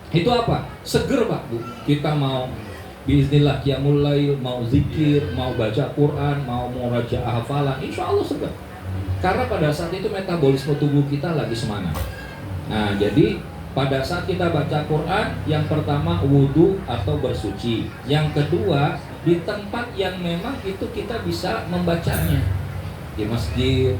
[SPEAKER 3] Itu apa? Seger Pak Bu. Kita mau biiznillah qiyamul lail, mau zikir, mau baca Quran, mau murajaah hafalan, insya Allah seger. Karena pada saat itu metabolisme tubuh kita lagi semangat. Nah, jadi pada saat kita baca Quran, yang pertama wudhu atau bersuci. Yang kedua, di tempat yang memang itu kita bisa membacanya. Di masjid,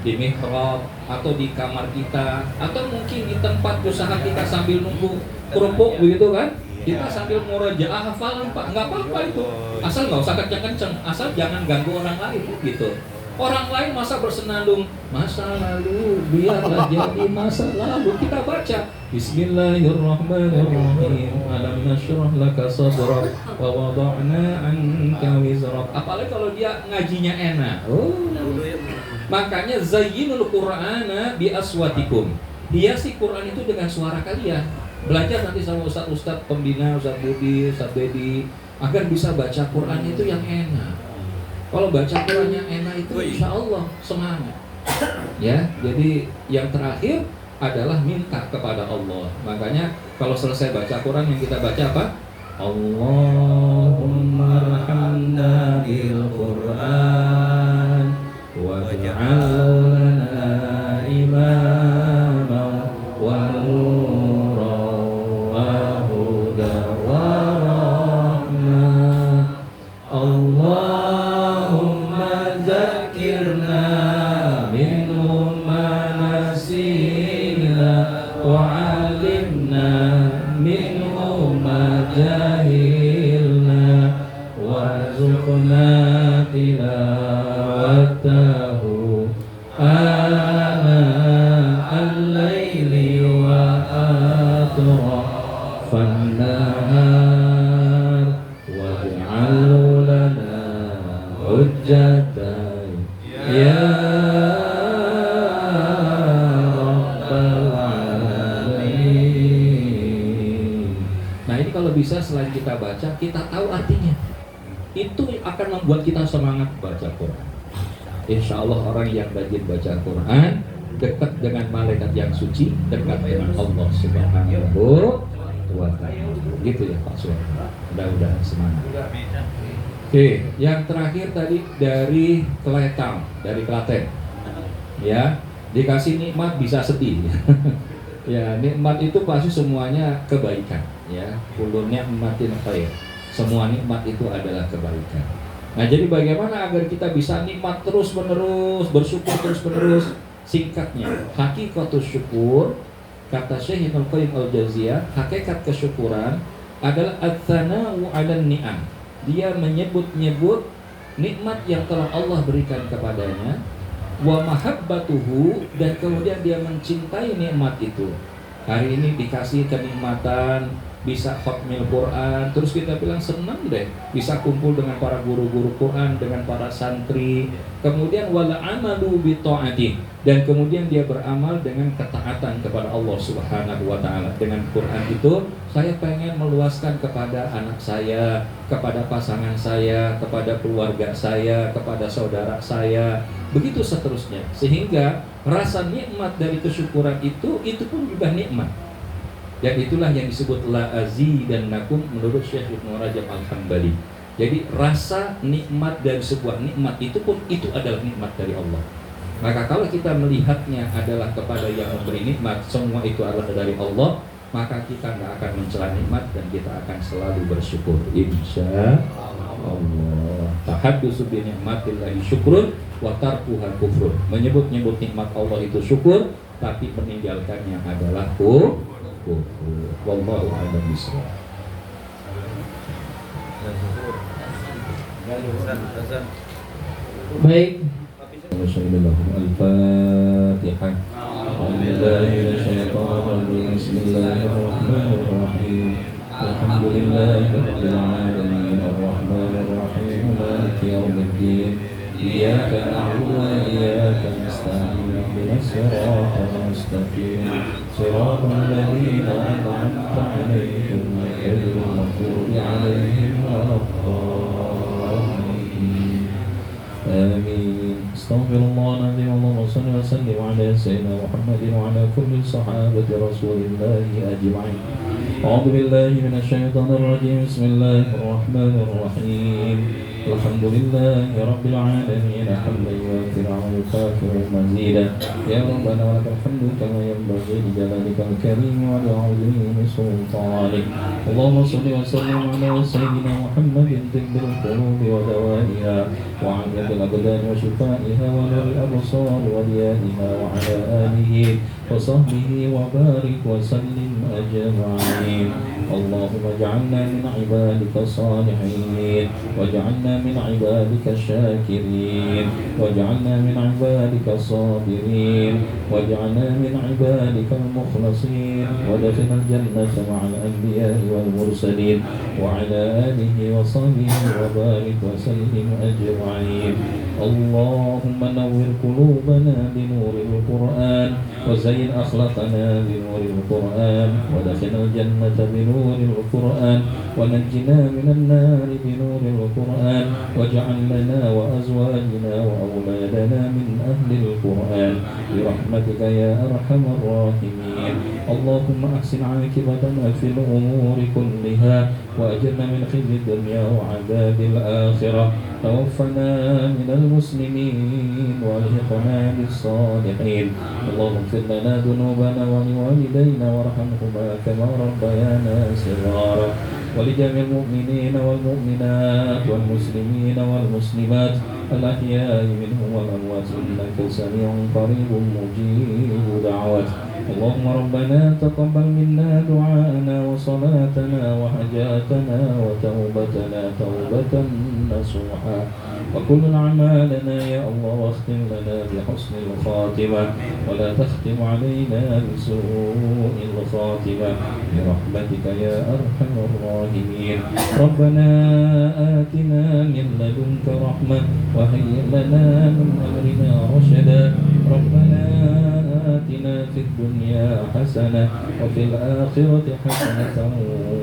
[SPEAKER 3] di mihrab, atau di kamar kita, atau mungkin di tempat usaha kita sambil nunggu kerupuk begitu kan? Kita sambil murojaah hafalan Pak, nggak apa-apa itu. Asal nggak usah kenceng-kenceng, asal jangan ganggu orang lain gitu. Orang lain masa bersenandung masa lalu biarlah jadi masa lalu. Kita baca Bismillahirrahmanirrahim. Alam nashrah laka sadrak wa wada'na 'anka wizrak. Apalagi kalau dia ngajinya enak. Makanya zayyinul Qur'ana bi aswatikum. Hiasi Quran itu dengan suara kalian. Belajar nanti sama ustaz-ustaz pembina, Ustaz Budi, Ustaz Dedi, agar bisa baca Quran itu yang enak. Kalau baca Quran yang enak itu insya Allah semangat. Ya, jadi yang terakhir adalah minta kepada Allah. Makanya kalau selesai baca Quran yang kita baca apa? Allahumma arhamna bil Quran waj'al lana imama wa nuran wa hudan wa rahmah. Allahumma dzakirna minhum ma nasina wa 'allimna minhum ma jahilna warzuqna tilawatahu ana al-laili wa atrafan nahar waj'al lana hujjatan ya rabbal alamin. Nah, ini kalau bisa selain kita baca, kita tahu artinya. Itu akan membuat kita semangat baca Quran. Insya Allah orang yang rajin baca Quran dekat dengan malaikat yang suci, dekat dengan Allah Subhanahu wa ta'ala. Gitu ya Pak Suwar. Mudah-mudahan semangat. Oke, yang terakhir tadi dari Keletang, dari Klaten. Ya, dikasih nikmat bisa sedih. Ya, nikmat itu pasti semuanya kebaikan, ya. Kullu ni'matin khair. Semua nikmat itu adalah kebaikan. Nah, jadi bagaimana agar kita bisa nikmat terus-menerus, bersyukur terus-menerus? Singkatnya, hakikatus syukur, kata Syekh Ibnu Qayyim al-Jauziyah, hakikat kesyukuran adalah at-tsana'u 'alan ni'am. Dia menyebut-nyebut nikmat yang telah Allah berikan kepadanya, wa mahabbatuhu, dan kemudian dia mencintai nikmat itu. Hari ini dikasih kenikmatan bisa khatmil Quran, terus kita bilang senang deh bisa kumpul dengan para guru-guru Quran, dengan para santri. Kemudian wala amalu bi ta'ati, dan kemudian dia beramal dengan ketaatan kepada Allah Subhanahu wa taala. Dengan Quran itu saya pengen meluaskan kepada anak saya, kepada pasangan saya, kepada keluarga saya, kepada saudara saya, begitu seterusnya. Sehingga rasa nikmat dari kesyukuran itu pun juga nikmat. Dan itulah yang disebut la azidannakum menurut Syekh Ibnu Rajab Al-Hambali. Jadi rasa nikmat dari sebuah nikmat itu pun itu adalah nikmat dari Allah. Maka kalau kita melihatnya adalah kepada yang memberi nikmat, semua itu adalah dari Allah, maka kita nggak akan mencela nikmat dan kita akan selalu bersyukur. Insya Allah. Tahaddusu bi ni'matillahi syukrun wa tarkuha kufrun. Menyebut-nyebut nikmat Allah itu syukur, tapi meninggalkannya adalah kufur. Wallahu a'lam bishawab.
[SPEAKER 4] Baik.
[SPEAKER 1] Al-Fatihah. Bismillahirrahmanirrahim. Alhamdulillahirabbil alamin arrahmanir rahim maliki yaumiddin. Iyyaka na'budu wa iyyaka nasta'in. Ihdinas siratal mustaqim. Shiratal ladzina an'amta 'alaihim ghairil maghdubi 'alaihim waladdallin. Amin. Astaghfirullahaladzim. Allahumma shalli wa sallim ala sayyidina Muhammadin wa ala kulli sahabati Rasulillahi ajma'in. A'udzu billahi minasy syaithanir rajim. Bismillahirrahmanirrahim. الحمد لله رب العالمين حمدا يوافي ويكافئ مزيدا يا ربنا ولك الحمد كما ينبغي لجلالك الكريم ولعظيم سلطانك اللهم صل وسلم على سيدنا محمد طب القلوب ودوائها وعافية الأبدان وشفائها ونور الأبصار وضيائها وعلى آله وصحبه وبارك وسلم أجمعين اللهم اجعلنا من عبادك الصالحين واجعلنا من عبادك الشاكرين واجعلنا من عبادك الصابرين واجعلنا من عبادك المخلصين وادخلنا الجنة مع الأنبياء والمرسلين وعلى آله وصحبه وبارك وسلم أجمعين اللهم نور قلوبنا بنور القرآن وزين أخلاقنا بنور القرآن ودخلنا الجنة بنور القرآن ونجنا من النار بنور القرآن واجعل لنا وأزواجنا وأولادنا من أهل القرآن برحمتك يا أرحم الراحمين اللهم أحسن عاقبتنا في الأمور كلها وأجرنا من خزي الدنيا وعذاب الآخرة توفنا من المسلمين والحقنا بالصالحين اللهم اغفر لنا ذنوبنا ولوالدينا وارحمهما كما ربيانا صغارا ولجميع المؤمنين والمؤمنات والمسلمين والمسلمات الأحياء منهم والأموات إنك سميع قريب مجيب دعوات اللهم ربنا تقبل منا دعاءنا وصلاتنا وحاجاتنا وتوبتنا توبة نصوحا وكل أعمالنا يا الله واختم لنا بحسن الخاتمة ولا تختم علينا بسوء الخاتمة برحمتك يا أرحم الراحمين ربنا آتنا من لدنك رحمة وهيئ لنا من أمرنا رشدا ربنا آتنا في الدنيا حسنة وفي الآخرة حسنة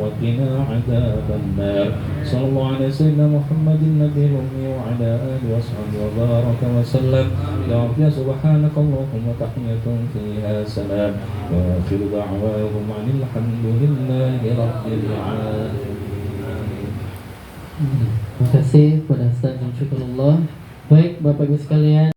[SPEAKER 1] وقنا عذاب النار صلى الله على سيدنا محمد النبي الأمي وعلى آله وصحبه وبارك وسلم يا رب سبحانك اللهم تحية فيها سلام وآخر دعواهم عن الحمد لله رب العالمين.
[SPEAKER 4] Terima kasih kepada Ustaz Syukurullah. Baik Bapak Ibu sekalian.